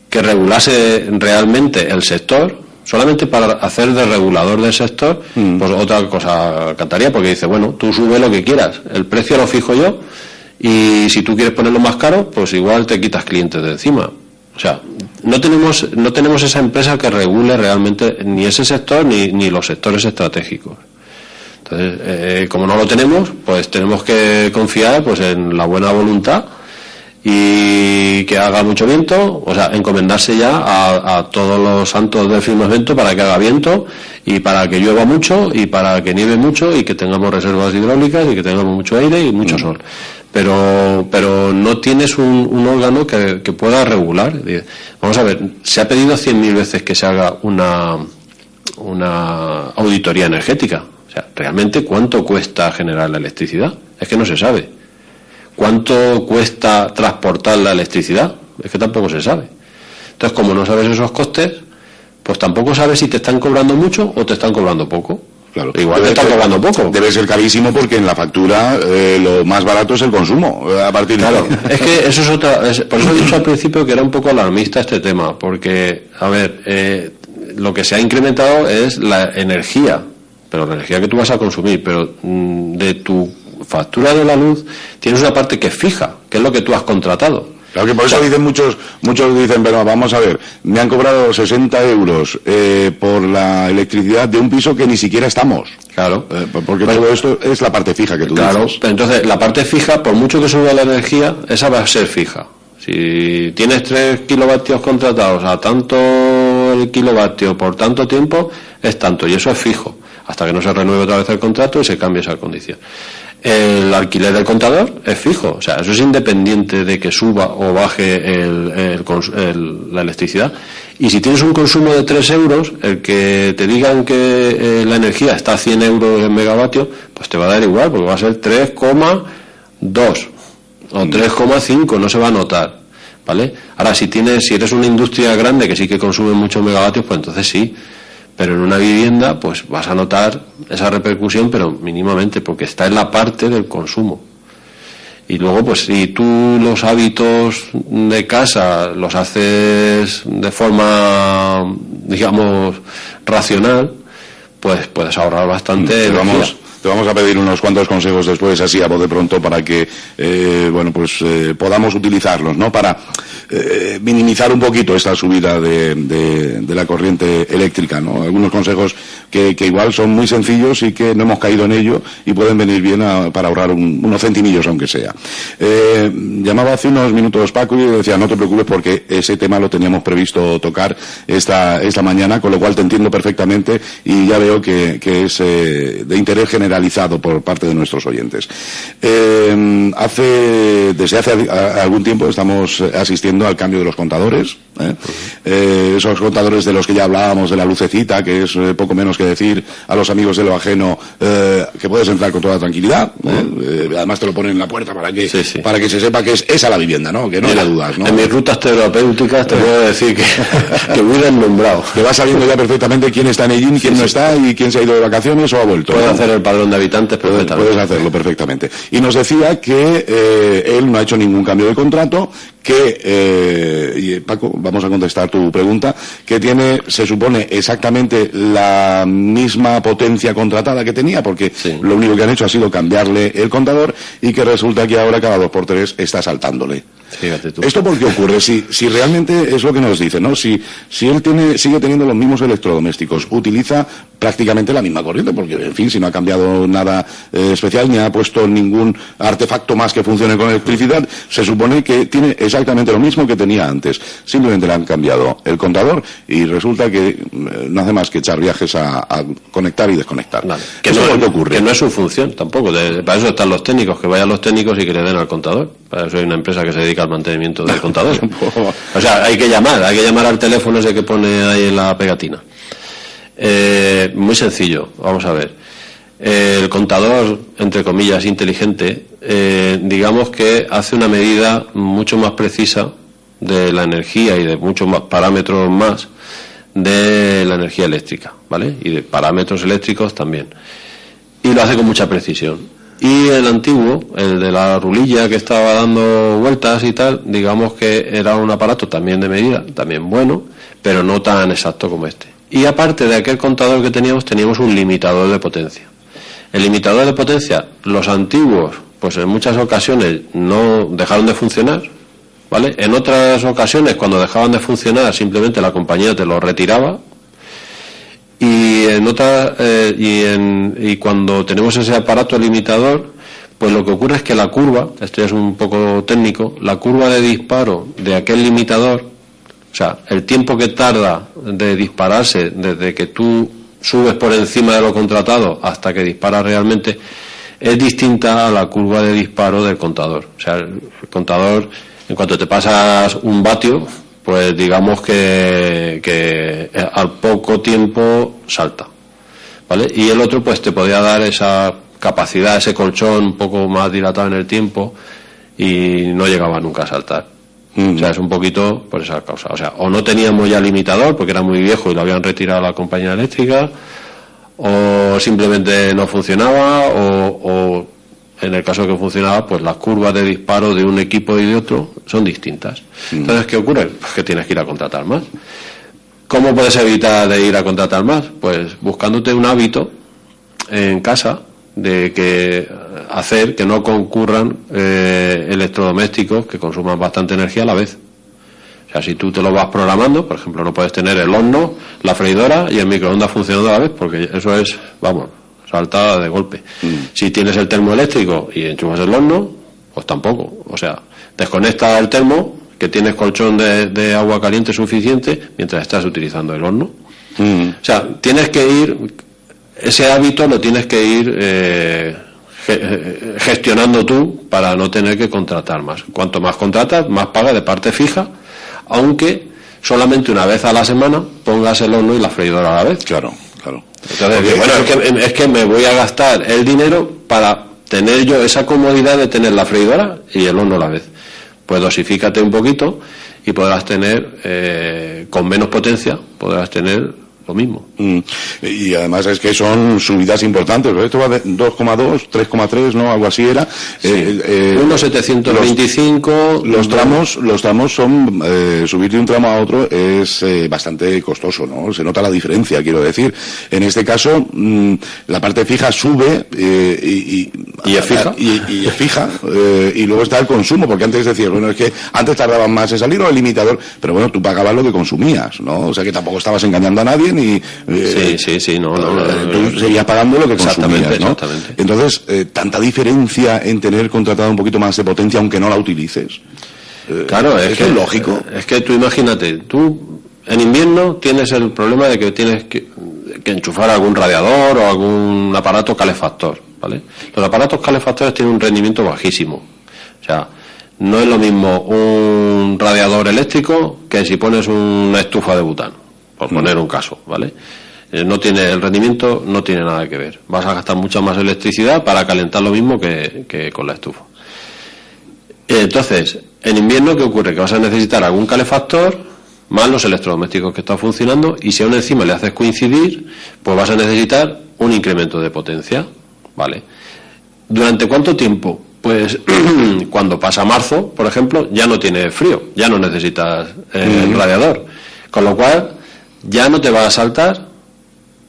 que regulase realmente el sector, solamente para hacer de regulador del sector, pues otra cosa cantaría, porque dice, bueno, tú sube lo que quieras, el precio lo fijo yo, y si tú quieres ponerlo más caro, pues igual te quitas clientes de encima. O sea, no tenemos esa empresa que regule realmente ni ese sector ni los sectores estratégicos. Entonces, como no lo tenemos, pues tenemos que confiar pues en la buena voluntad y que haga mucho viento, o sea, encomendarse ya a todos los santos del firmamento para que haga viento y para que llueva mucho y para que nieve mucho y que tengamos reservas hidráulicas y que tengamos mucho aire y mucho sol. Pero no tienes un órgano que pueda regular. Vamos a ver, se ha pedido 100.000 veces que se haga una auditoría energética. O sea, realmente ¿cuánto cuesta generar la electricidad? Es que no se sabe. ¿Cuánto cuesta transportar la electricidad? Es que tampoco se sabe. Entonces, como no sabes esos costes, pues tampoco sabes si te están cobrando mucho o te están cobrando poco. Claro. Igual te está cobrando poco. Debe ser carísimo porque en la factura lo más barato es el consumo. A partir Claro, de... es que eso es otra... por eso he dicho al principio que era un poco alarmista este tema, porque, a ver, lo que se ha incrementado es la energía, pero la energía que tú vas a consumir, pero de tu factura de la luz tienes una parte que es fija, que es lo que tú has contratado. Claro que por eso dicen muchos dicen, pero vamos a ver, me han cobrado 60 euros por la electricidad de un piso que ni siquiera estamos. Claro. Porque todo esto es la parte fija que tú Claro, dices. entonces la parte fija, por mucho que suba la energía, esa va a ser fija. Si tienes 3 kilovatios contratados a tanto el kilovatio por tanto tiempo, es tanto, y eso es fijo, hasta que no se renueve otra vez el contrato y se cambie esa condición. El alquiler del contador es fijo, o sea, eso es independiente de que suba o baje la electricidad. Y si tienes un consumo de 3 euros, el que te digan que la energía está a 100 euros en megavatio, pues te va a dar igual, porque va a ser 3,2 o 3,5, no se va a notar, ¿vale? Ahora, si eres una industria grande que sí que consume muchos megavatios, pues entonces sí. Pero en una vivienda, pues vas a notar esa repercusión, pero mínimamente, porque está en la parte del consumo. Y luego, pues si tú los hábitos de casa los haces de forma, digamos, racional, pues puedes ahorrar bastante energía. Te vamos a pedir unos cuantos consejos después, así a voz de pronto, para que, podamos utilizarlos, ¿no? Para minimizar un poquito esta subida de la corriente eléctrica, ¿no? Algunos consejos que igual son muy sencillos y que no hemos caído en ello y pueden venir bien para ahorrar unos centimillos, aunque sea. Llamaba hace unos minutos Paco y decía, no te preocupes porque ese tema lo teníamos previsto tocar esta mañana, con lo cual te entiendo perfectamente y ya veo que es de interés generalizado por parte de nuestros oyentes. Desde hace algún tiempo estamos asistiendo al cambio de los contadores, esos contadores de los que ya hablábamos, de la lucecita, que es poco menos que decir a los amigos de lo ajeno que puedes entrar con toda tranquilidad, además te lo ponen en la puerta para que se sepa que es esa la vivienda, ¿no? Que no haya dudas, ¿no? En mis rutas terapéuticas te puedo decir que muy desnombrado. Que va sabiendo ya perfectamente quién está en Ellín, quién no está y quién se ha ido de vacaciones o ha vuelto. Puedes hacer el padrón de habitantes perfectamente. Puedes hacerlo perfectamente. Y nos decía que él no ha hecho ningún cambio de contrato, y Paco, vamos a contestar tu pregunta, que tiene, se supone, exactamente la misma potencia contratada que tenía, porque lo único que han hecho ha sido cambiarle el contador y que resulta que ahora cada 2x3 está saltándole. Fíjate tú. ¿Esto por qué ocurre? Si realmente es lo que nos dice, ¿no? Si él sigue teniendo los mismos electrodomésticos, utiliza prácticamente la misma corriente, porque, en fin, si no ha cambiado nada especial, ni ha puesto ningún artefacto más que funcione con electricidad, se supone que tiene exactamente lo mismo que tenía antes. Simplemente le han cambiado el contador y resulta que no hace más que echar viajes a conectar y desconectar. Vale. ¿Eso por qué ocurre? Que no es su función tampoco. Para eso están los técnicos, que vayan los técnicos y que le den al contador. Para eso hay una empresa que se dedica al mantenimiento del contador. O sea, hay que llamar al teléfono ese que pone ahí en la pegatina. Muy sencillo, vamos a ver. El contador, entre comillas, inteligente, digamos que hace una medida mucho más precisa de la energía y de muchos más parámetros más de la energía eléctrica, ¿vale? Y de parámetros eléctricos también. Y lo hace con mucha precisión. Y el antiguo, el de la rulilla que estaba dando vueltas y tal, digamos que era un aparato también de medida, también bueno, pero no tan exacto como este. Y aparte de aquel contador que teníamos un limitador de potencia. El limitador de potencia, los antiguos, pues en muchas ocasiones no dejaron de funcionar, ¿vale? En otras ocasiones, cuando dejaban de funcionar, simplemente la compañía te lo retiraba. Y en otras, y cuando tenemos ese aparato limitador, pues lo que ocurre es que la curva, esto ya es un poco técnico, la curva de disparo de aquel limitador, o sea, el tiempo que tarda de dispararse desde que tú subes por encima de lo contratado hasta que dispara realmente, es distinta a la curva de disparo del contador. O sea, el contador, en cuanto te pasas un vatio, pues digamos que al poco tiempo salta, ¿vale? Y el otro pues te podría dar esa capacidad, ese colchón un poco más dilatado en el tiempo y no llegaba nunca a saltar. O sea, es un poquito por esa causa. O sea, o no teníamos ya limitador porque era muy viejo y lo habían retirado la compañía eléctrica, o simplemente no funcionaba, o en el caso que funcionaba, pues las curvas de disparo de un equipo y de otro son distintas. Entonces, ¿qué ocurre? Pues que tienes que ir a contratar más. ¿Cómo puedes evitar de ir a contratar más? Pues buscándote un hábito en casa de que hacer que no concurran electrodomésticos que consuman bastante energía a la vez. O sea, si tú te lo vas programando, por ejemplo, no puedes tener el horno, la freidora y el microondas funcionando a la vez, porque eso es, vamos, saltada de golpe. Si tienes el termoeléctrico y enchufas el horno, pues tampoco. O sea, desconecta el termo, que tienes colchón de agua caliente suficiente mientras estás utilizando el horno. O sea, tienes que ir, ese hábito lo tienes que ir gestionando tú para no tener que contratar más. Cuanto más contratas, más pagas de parte fija, aunque solamente una vez a la semana pongas el horno y la freidora a la vez. Claro. Entonces, bueno, es que me voy a gastar el dinero para tener yo esa comodidad de tener la freidora y el horno a la vez. Pues dosifícate un poquito y podrás tener, con menos potencia, podrás tener lo mismo. Y además es que son subidas importantes, ¿no? Esto va de 2,2, 3,3, ¿no? Algo así era. Sí. 1,725. Los tramos son, subir de un tramo a otro es bastante costoso, ¿no? Se nota la diferencia, quiero decir. En este caso, la parte fija sube y es fija. Y es fija. Y luego está el consumo, porque antes decías, bueno, es que antes tardaban más en salir o el limitador, pero bueno, tú pagabas lo que consumías, ¿no? O sea que tampoco estabas engañando a nadie ni... Sí, no. Tú seguías pagando lo que consumías, ¿no? Exactamente. Entonces, tanta diferencia en tener contratado un poquito más de potencia aunque no la utilices. Claro, es que es lógico. Es que tú imagínate, tú en invierno tienes el problema de que tienes que enchufar algún radiador o algún aparato calefactor, ¿vale? Los aparatos calefactores tienen un rendimiento bajísimo. O sea, no es lo mismo un radiador eléctrico que si pones una estufa de butano, por poner un caso, ¿vale? El rendimiento no tiene nada que ver. Vas a gastar mucha más electricidad para calentar lo mismo que con la estufa. Entonces, en invierno, ¿qué ocurre? Que vas a necesitar algún calefactor más los electrodomésticos que están funcionando, y si aún encima le haces coincidir, pues vas a necesitar un incremento de potencia, ¿vale? ¿Durante cuánto tiempo? Pues cuando pasa marzo, por ejemplo, ya no tiene frío, ya no necesitas el radiador, con lo cual ya no te va a saltar,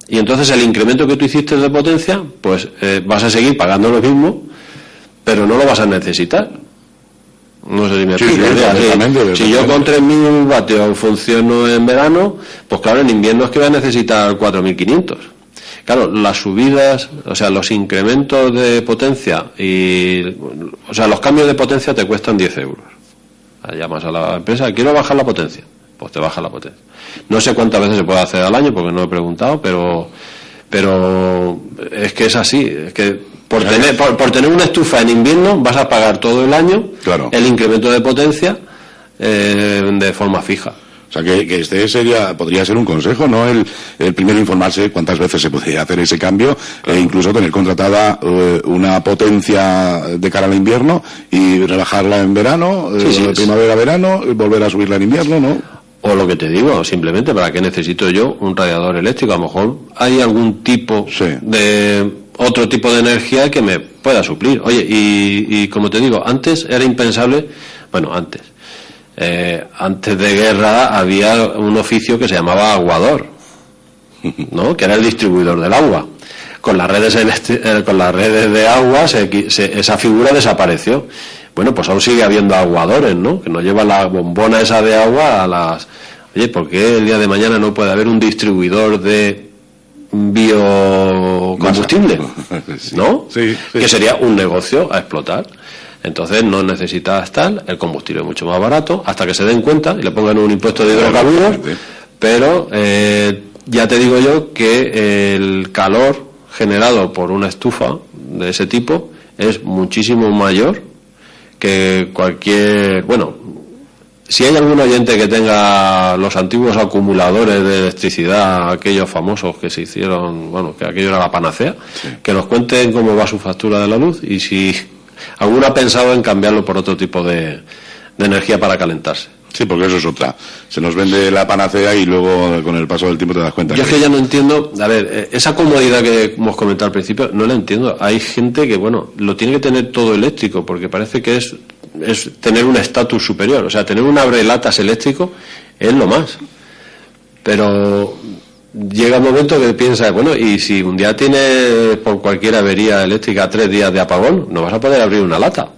y entonces el incremento que tú hiciste de potencia, pues vas a seguir pagando lo mismo, pero no lo vas a necesitar. No sé si me explico. Si yo con 3.000 vatios funciono en verano, pues claro, en invierno es que voy a necesitar 4.500. Claro, las subidas, o sea, los incrementos de potencia o sea, los cambios de potencia te cuestan 10 euros. Llamas a la empresa, quiero bajar la potencia, pues te baja la potencia. No sé cuántas veces se puede hacer al año porque no he preguntado, pero es que es así, es que por tener una estufa en invierno vas a pagar todo el año, claro, el incremento de potencia de forma fija. O sea, que este podría ser un consejo, ¿no? El primero informarse cuántas veces se podría hacer ese cambio, claro, e incluso tener contratada una potencia de cara al invierno y rebajarla en verano, primavera-verano, volver a subirla en invierno, ¿no? O lo que te digo, simplemente, ¿para qué necesito yo un radiador eléctrico? A lo mejor hay algún tipo otro tipo de energía que me pueda suplir. Oye, y como te digo, antes era impensable, antes de guerra había un oficio que se llamaba aguador, ¿no? Que era el distribuidor del agua. Con las redes de agua esa figura desapareció. Bueno, pues aún sigue habiendo aguadores, ¿no? Que nos llevan la bombona esa de agua a las... Oye, ¿por qué el día de mañana no puede haber un distribuidor de biocombustible? ¿No? Sí. Que sería un negocio a explotar. Entonces no necesitas tal, el combustible es mucho más barato, hasta que se den cuenta y le pongan un impuesto de hidrocarburos, pero ya te digo yo que el calor generado por una estufa de ese tipo es muchísimo mayor que cualquier... Bueno, si hay algún oyente que tenga los antiguos acumuladores de electricidad, aquellos famosos que se hicieron, bueno, que aquello era la panacea, que nos cuenten cómo va su factura de la luz y si alguno ha pensado en cambiarlo por otro tipo de energía para calentarse. Sí, porque eso es otra. Se nos vende la panacea y luego con el paso del tiempo te das cuenta. Yo es que ya no entiendo, a ver, esa comodidad que hemos comentado al principio, no la entiendo. Hay gente que, bueno, lo tiene que tener todo eléctrico, porque parece que es tener un estatus superior. O sea, tener un abrelatas eléctrico es lo más. Pero llega un momento que piensas, bueno, y si un día tienes por cualquier avería eléctrica 3 días de apagón, no vas a poder abrir una lata.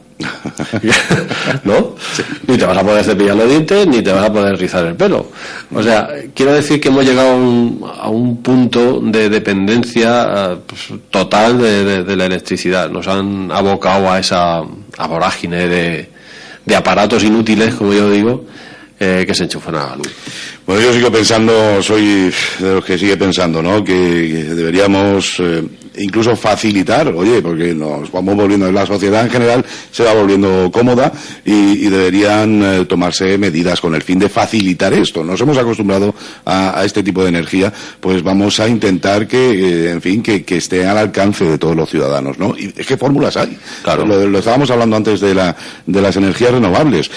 ¿No? Sí. Ni te vas a poder cepillar los dientes, ni te vas a poder rizar el pelo. O sea, quiero decir que hemos llegado a un punto de dependencia total de la electricidad. Nos han abocado a esa vorágine de aparatos inútiles, como yo digo, que se enchufan a la luz. Bueno, yo sigo pensando, soy de los que sigue pensando, ¿no? Que deberíamos incluso facilitar, oye, porque nos vamos volviendo, la sociedad en general se va volviendo cómoda y deberían tomarse medidas con el fin de facilitar esto. Nos hemos acostumbrado a este tipo de energía, pues vamos a intentar que, en fin, que esté al alcance de todos los ciudadanos, ¿no? Y ¿qué fórmulas hay? Claro. Lo estábamos hablando antes de las energías renovables,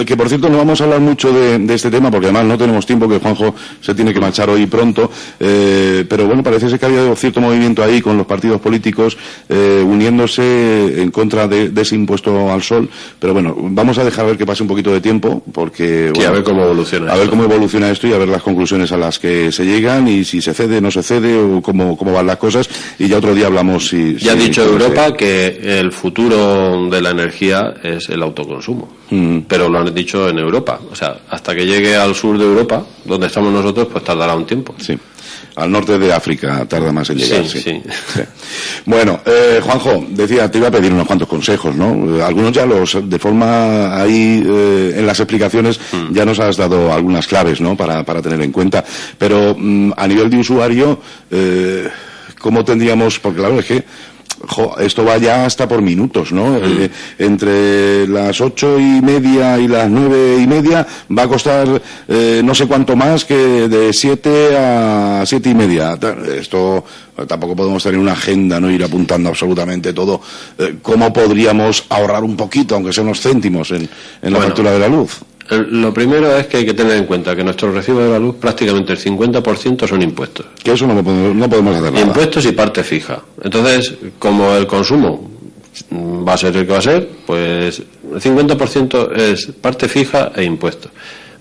que por cierto no vamos a hablar mucho de este tema porque además no tenemos tiempo, que Juanjo se tiene que marchar hoy pronto, pero bueno, parece ser que había cierto movimiento ahí con los partidos políticos uniéndose en contra de ese impuesto al sol, pero bueno, vamos a dejar ver que pase un poquito de tiempo porque bueno, a ver cómo evoluciona cómo evoluciona esto y a ver las conclusiones a las que se llegan y si se cede, no se cede o cómo van las cosas, y ya otro día hablamos ya ha dicho Europa que el futuro de la energía es el autoconsumo, pero lo han dicho en Europa, o sea, hasta que llegue al sur de Europa, donde estamos nosotros, pues tardará un tiempo. Sí. Al norte de África tarda más en llegar. Sí. Bueno, Juanjo, decía, te iba a pedir unos cuantos consejos, ¿no? Algunos ya de forma ahí, en las explicaciones, ya nos has dado algunas claves, ¿no? Para tener en cuenta. Pero a nivel de usuario, ¿cómo tendríamos? Porque la verdad es que esto va ya hasta por minutos, ¿no? Entre las 8:30 y las 9:30 va a costar no sé cuánto más que de 7 a 7:30. Esto tampoco podemos tener una agenda, no ir apuntando absolutamente todo. ¿Cómo podríamos ahorrar un poquito, aunque sea unos céntimos, en la factura de la luz? Lo primero es que hay que tener en cuenta que nuestro recibo de la luz prácticamente el 50% son impuestos. Que eso no podemos hacer nada. Impuestos y parte fija. Entonces, como el consumo va a ser el que va a ser, pues el 50% es parte fija e impuestos.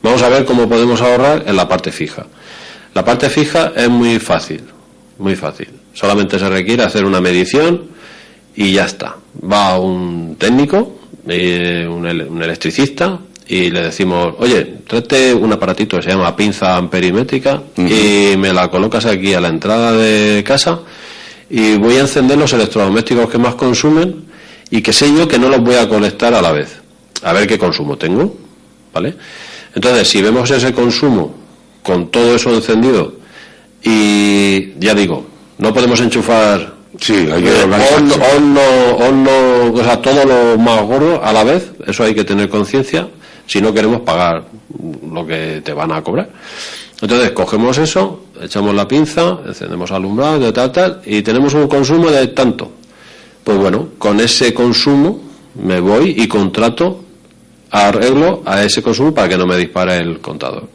Vamos a ver cómo podemos ahorrar en la parte fija. La parte fija es muy fácil, muy fácil. Solamente se requiere hacer una medición y ya está. Va un técnico, un electricista, y le decimos, oye, tráete un aparatito que se llama pinza amperimétrica y me la colocas aquí a la entrada de casa y voy a encender los electrodomésticos que más consumen y que sé yo que no los voy a conectar a la vez. A ver qué consumo tengo, ¿vale? Entonces, si vemos ese consumo con todo eso encendido y, ya digo, no podemos enchufar... Sí, hay que o sea, todo lo más gordo a la vez, eso hay que tener conciencia si no queremos pagar lo que te van a cobrar. Entonces cogemos eso, echamos la pinza, encendemos alumbrado, de tal, y tenemos un consumo de tanto. Pues bueno, con ese consumo me voy y contrato, arreglo a ese consumo para que no me dispare el contador.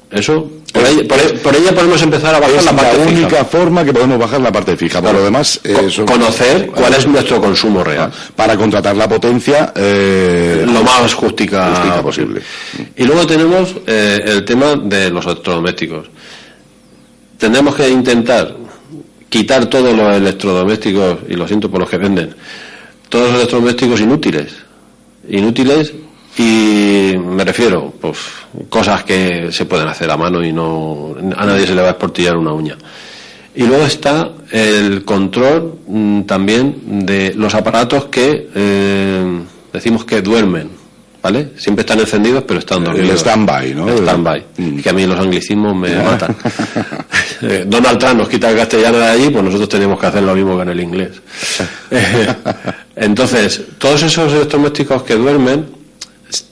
Eso, por ella podemos empezar a bajar la parte fija. Es la única forma que podemos bajar la parte fija. Por lo demás, conocer cuál es nuestro consumo real. Para contratar la potencia lo más justica posible. Y luego tenemos el tema de los electrodomésticos. Tendremos que intentar quitar todos los electrodomésticos, y lo siento por los que venden, todos los electrodomésticos inútiles, y me refiero, pues, cosas que se pueden hacer a mano y no a nadie se le va a esportillar una uña. Y luego está el control también de los aparatos que decimos que duermen, ¿vale? Siempre están encendidos pero están dormidos. El stand-by, ¿no? El stand-by, que a mí los anglicismos me matan. Donald Trump nos quita el castellano de allí, pues nosotros tenemos que hacer lo mismo que en el inglés. Entonces, todos esos electrodomésticos que duermen,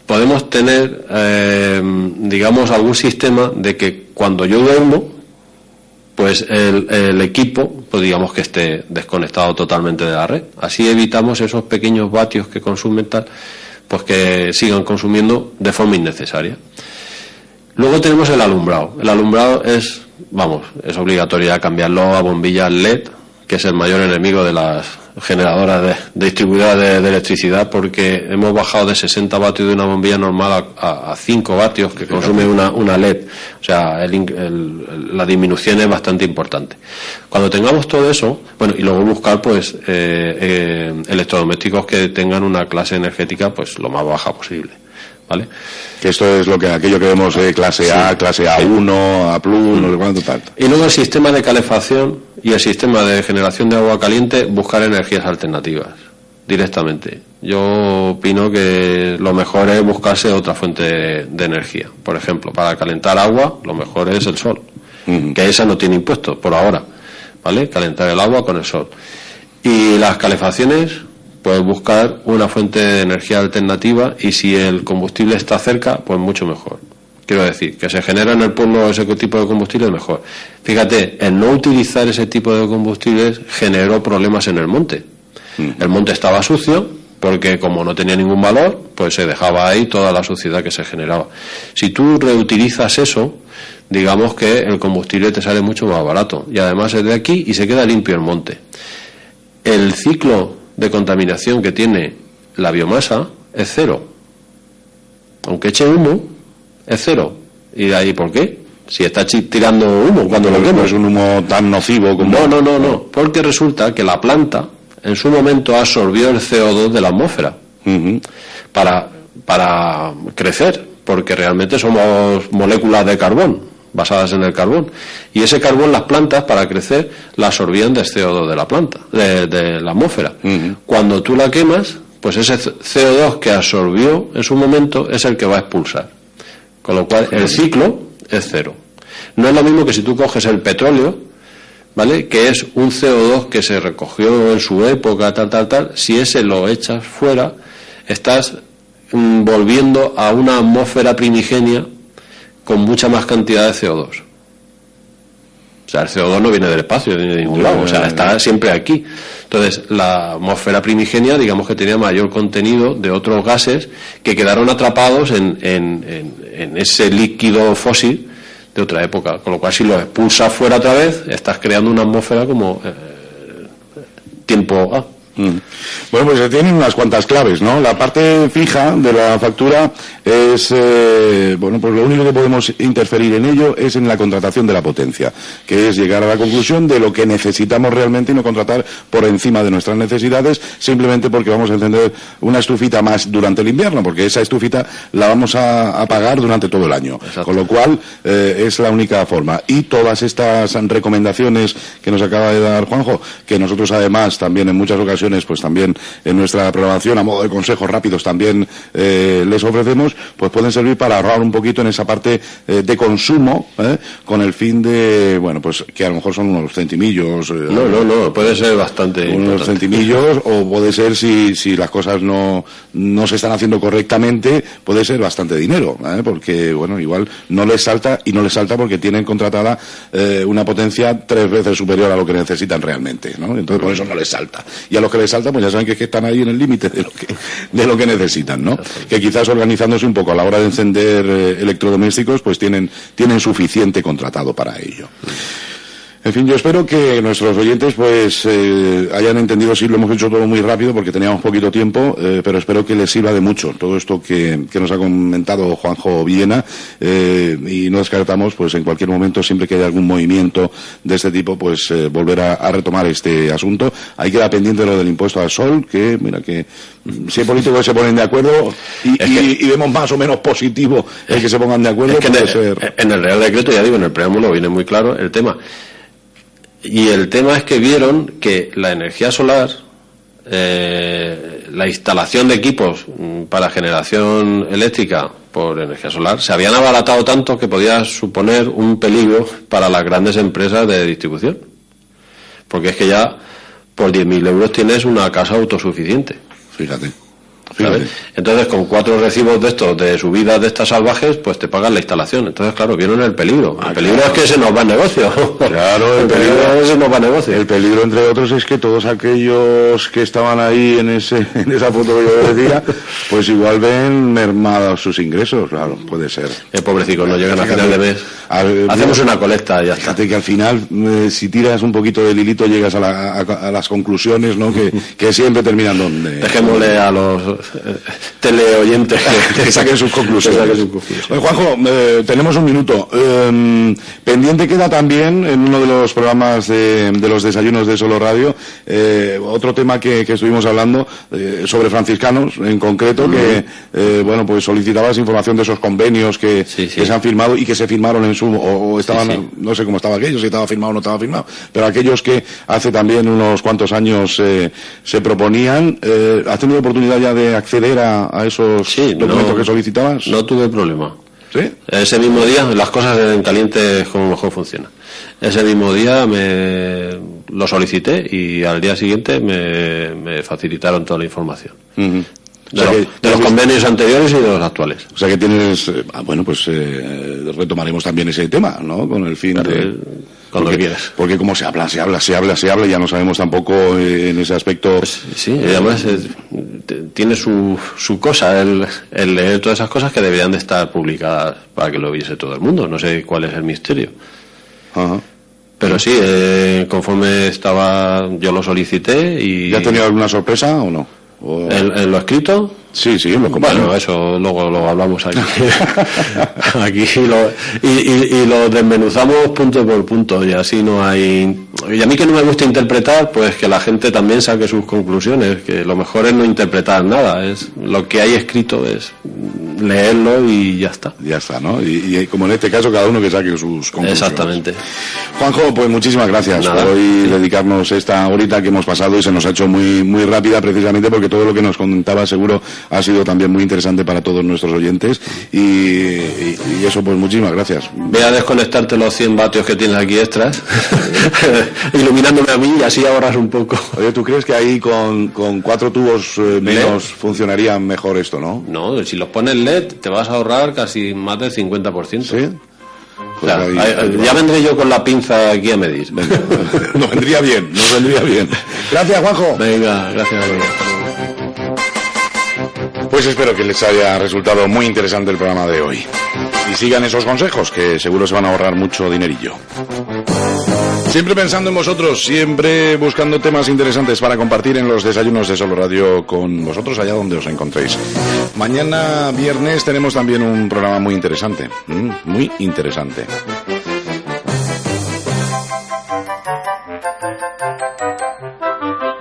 podemos tener, digamos, algún sistema de que cuando yo duermo, pues el equipo, pues digamos que esté desconectado totalmente de la red. Así evitamos esos pequeños vatios que consumen tal, pues que sigan consumiendo de forma innecesaria. Luego tenemos el alumbrado. El alumbrado es obligatorio ya cambiarlo a bombillas LED, que es el mayor enemigo de las generadoras de distribuidoras de electricidad, porque hemos bajado de 60 vatios de una bombilla normal a 5 vatios que consume una LED. O sea, la disminución es bastante importante. Cuando tengamos todo eso, bueno, y luego buscar pues electrodomésticos que tengan una clase energética pues lo más baja posible, ¿vale? Que esto es aquello que vemos clase A, clase A1, A+, no sé cuánto, tal. Y luego el sistema de calefacción y el sistema de generación de agua caliente, buscar energías alternativas directamente. Yo opino que lo mejor es buscarse otra fuente de energía. Por ejemplo, para calentar agua, lo mejor es el sol, que esa no tiene impuestos por ahora, ¿vale? Calentar el agua con el sol. Y las calefacciones, pues buscar una fuente de energía alternativa, y si el combustible está cerca, pues mucho mejor. Quiero decir, que se genera en el pueblo ese tipo de combustible, mejor. Fíjate, el no utilizar ese tipo de combustibles generó problemas en el monte. El monte estaba sucio, porque como no tenía ningún valor, pues se dejaba ahí toda la suciedad que se generaba. Si tú reutilizas eso, digamos que el combustible te sale mucho más barato. Y además es de aquí y se queda limpio el monte. El ciclo de contaminación que tiene la biomasa es cero. Aunque eche humo, es cero. ¿Y de ahí por qué? Si está tirando humo cuando lo quemas. No es un humo tan nocivo como... No. Porque resulta que la planta en su momento absorbió el CO2 de la atmósfera para crecer, porque realmente somos moléculas de carbón, basadas en el carbón. Y ese carbón las plantas, para crecer, la absorbían del CO2 de la planta, de la atmósfera. Cuando tú la quemas, pues ese CO2 que absorbió en su momento es el que va a expulsar. Con lo cual el ciclo es cero. No es lo mismo que si tú coges el petróleo, ¿vale?, que es un CO2 que se recogió en su época, tal, si ese lo echas fuera, estás volviendo a una atmósfera primigenia con mucha más cantidad de CO2. O sea, el CO2 no viene del espacio, viene de ningún lado, o sea, está siempre aquí. Entonces, la atmósfera primigenia, digamos que tenía mayor contenido de otros gases que quedaron atrapados en ese líquido fósil de otra época. Con lo cual, si lo expulsas fuera otra vez, estás creando una atmósfera como tiempo A. Bueno, pues tienen unas cuantas claves, ¿no? La parte fija de la factura es, pues lo único que podemos interferir en ello es en la contratación de la potencia, que es llegar a la conclusión de lo que necesitamos realmente y no contratar por encima de nuestras necesidades, simplemente porque vamos a encender una estufita más durante el invierno, porque esa estufita la vamos a pagar durante todo el año. Exacto. Con lo cual, es la única forma. Y todas estas recomendaciones que nos acaba de dar Juanjo, que nosotros además también en muchas ocasiones pues también en nuestra programación a modo de consejos rápidos también les ofrecemos, pues pueden servir para ahorrar un poquito en esa parte de consumo, con el fin de, bueno, pues que a lo mejor son unos centimillos. No, puede ser bastante unos importante. Centimillos, o puede ser si las cosas no se están haciendo correctamente, puede ser bastante dinero, porque bueno, igual no les salta porque tienen contratada una potencia 3 veces superior a lo que necesitan realmente, ¿no? Entonces por eso no les salta. Y a los que les salta, pues ya saben que están ahí en el límite de lo que necesitan, ¿no? Que quizás organizándose un poco a la hora de encender electrodomésticos, pues tienen suficiente contratado para ello. En fin, yo espero que nuestros oyentes pues hayan entendido. Sí, lo hemos hecho todo muy rápido porque teníamos poquito tiempo, pero espero que les sirva de mucho todo esto que nos ha comentado Juanjo Villena, y no descartamos pues en cualquier momento, siempre que haya algún movimiento de este tipo, pues volver a retomar este asunto. Ahí queda pendiente lo del impuesto al sol, que mira que si hay políticos que se ponen de acuerdo y vemos más o menos positivo el que se pongan de acuerdo, puede ser. En el Real Decreto, ya digo, en el preámbulo viene muy claro el tema. Y el tema es que vieron que la energía solar, la instalación de equipos para generación eléctrica por energía solar, se habían abaratado tanto que podía suponer un peligro para las grandes empresas de distribución. Porque es que ya por 10.000 euros tienes una casa autosuficiente. Fíjate. ¿sabes? Entonces, con 4 recibos de estos, de subidas de estas salvajes, pues te pagan la instalación. Entonces, claro, vieron el peligro. El peligro es que se nos va el negocio. Claro, el peligro es que se nos va el negocio. El peligro, entre otros, es que todos aquellos que estaban ahí en esa foto que yo decía, pues igual ven mermados sus ingresos, claro, puede ser. Pobrecicos, no llegan a final de mes. Hacemos una colecta y ya está. Fíjate que al final, si tiras un poquito del hilito, llegas a las conclusiones, ¿no? Que siempre terminan donde... Dejémosle a los teleoyentes que saquen sus conclusiones. Oye, Juanjo, tenemos un minuto. Pendiente queda también en uno de los programas de los desayunos de Solo Radio otro tema que estuvimos hablando sobre franciscanos en concreto, que bueno, pues solicitabas información de esos convenios que se han firmado y que se firmaron en o estaban, no sé cómo estaba aquello, si estaba firmado o no estaba firmado, pero aquellos que hace también unos cuantos años se proponían. ¿Has tenido oportunidad ya de acceder a esos documentos que solicitabas? No tuve problema. ¿Sí? Ese mismo día, las cosas en caliente es como mejor funciona. Ese mismo día lo solicité y al día siguiente me facilitaron toda la información. De los convenios anteriores y de los actuales. O sea que tienes... bueno, pues retomaremos también ese tema, ¿no? Con el fin de... Cuando quieras. Porque como se habla, ya no sabemos tampoco en ese aspecto... Pues, sí, y además tiene su cosa el leer todas esas cosas que deberían de estar publicadas para que lo viese todo el mundo. No sé cuál es el misterio. Ajá. Pero sí, conforme yo lo solicité y... ¿Ya has tenido alguna sorpresa o no? ¿En lo escrito? Sí, bueno, eso luego lo hablamos aquí. Aquí y lo desmenuzamos punto por punto y así no hay... Y a mí que no me gusta interpretar, pues que la gente también saque sus conclusiones, que lo mejor es no interpretar nada, es lo que hay escrito es leerlo y ya está. Ya está, ¿no? Y como en este caso, cada uno que saque sus conclusiones. Exactamente. Juanjo, pues muchísimas gracias por hoy dedicarnos esta horita que hemos pasado y se nos ha hecho muy, muy rápida precisamente porque todo lo que nos contaba seguro ha sido también muy interesante para todos nuestros oyentes y eso, pues muchísimas gracias. Ve a desconectarte los 100 vatios que tienes aquí extras iluminándome a mí y así ahorras un poco. Oye, ¿tú crees que ahí con 4 tubos menos funcionaría mejor esto, no? No, si los pones LED te vas a ahorrar casi más del 50%. ¿Sí? Pues ya vendré yo con la pinza aquí a medir. Nos vendría bien. Gracias, Juanjo. Venga, gracias. Pues espero que les haya resultado muy interesante el programa de hoy. Y sigan esos consejos, que seguro se van a ahorrar mucho dinerillo. Siempre pensando en vosotros, siempre buscando temas interesantes para compartir en los desayunos de Solo Radio con vosotros allá donde os encontréis. Mañana viernes tenemos también un programa muy interesante. Muy interesante.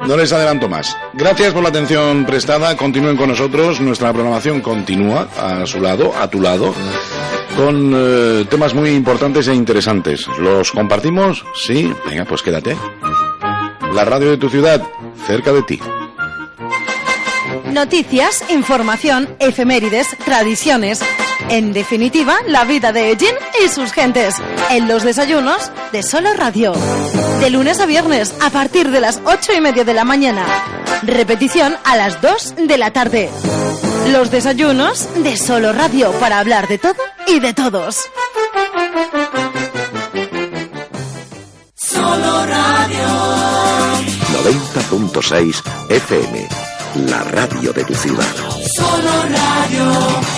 No les adelanto más. Gracias por la atención prestada. Continúen con nosotros. Nuestra programación continúa a su lado, a tu lado, con temas muy importantes e interesantes. ¿Los compartimos? Sí. Venga, pues quédate. La radio de tu ciudad, cerca de ti. Noticias, información, efemérides, tradiciones. En definitiva, la vida de Ellín y sus gentes. En los desayunos de Solo Radio. De lunes a viernes, a partir de las 8:30 de la mañana. Repetición a las 2 de la tarde. Los desayunos de Solo Radio, para hablar de todo y de todos. Solo Radio. 90.6 FM, la radio de tu ciudad. Solo Radio.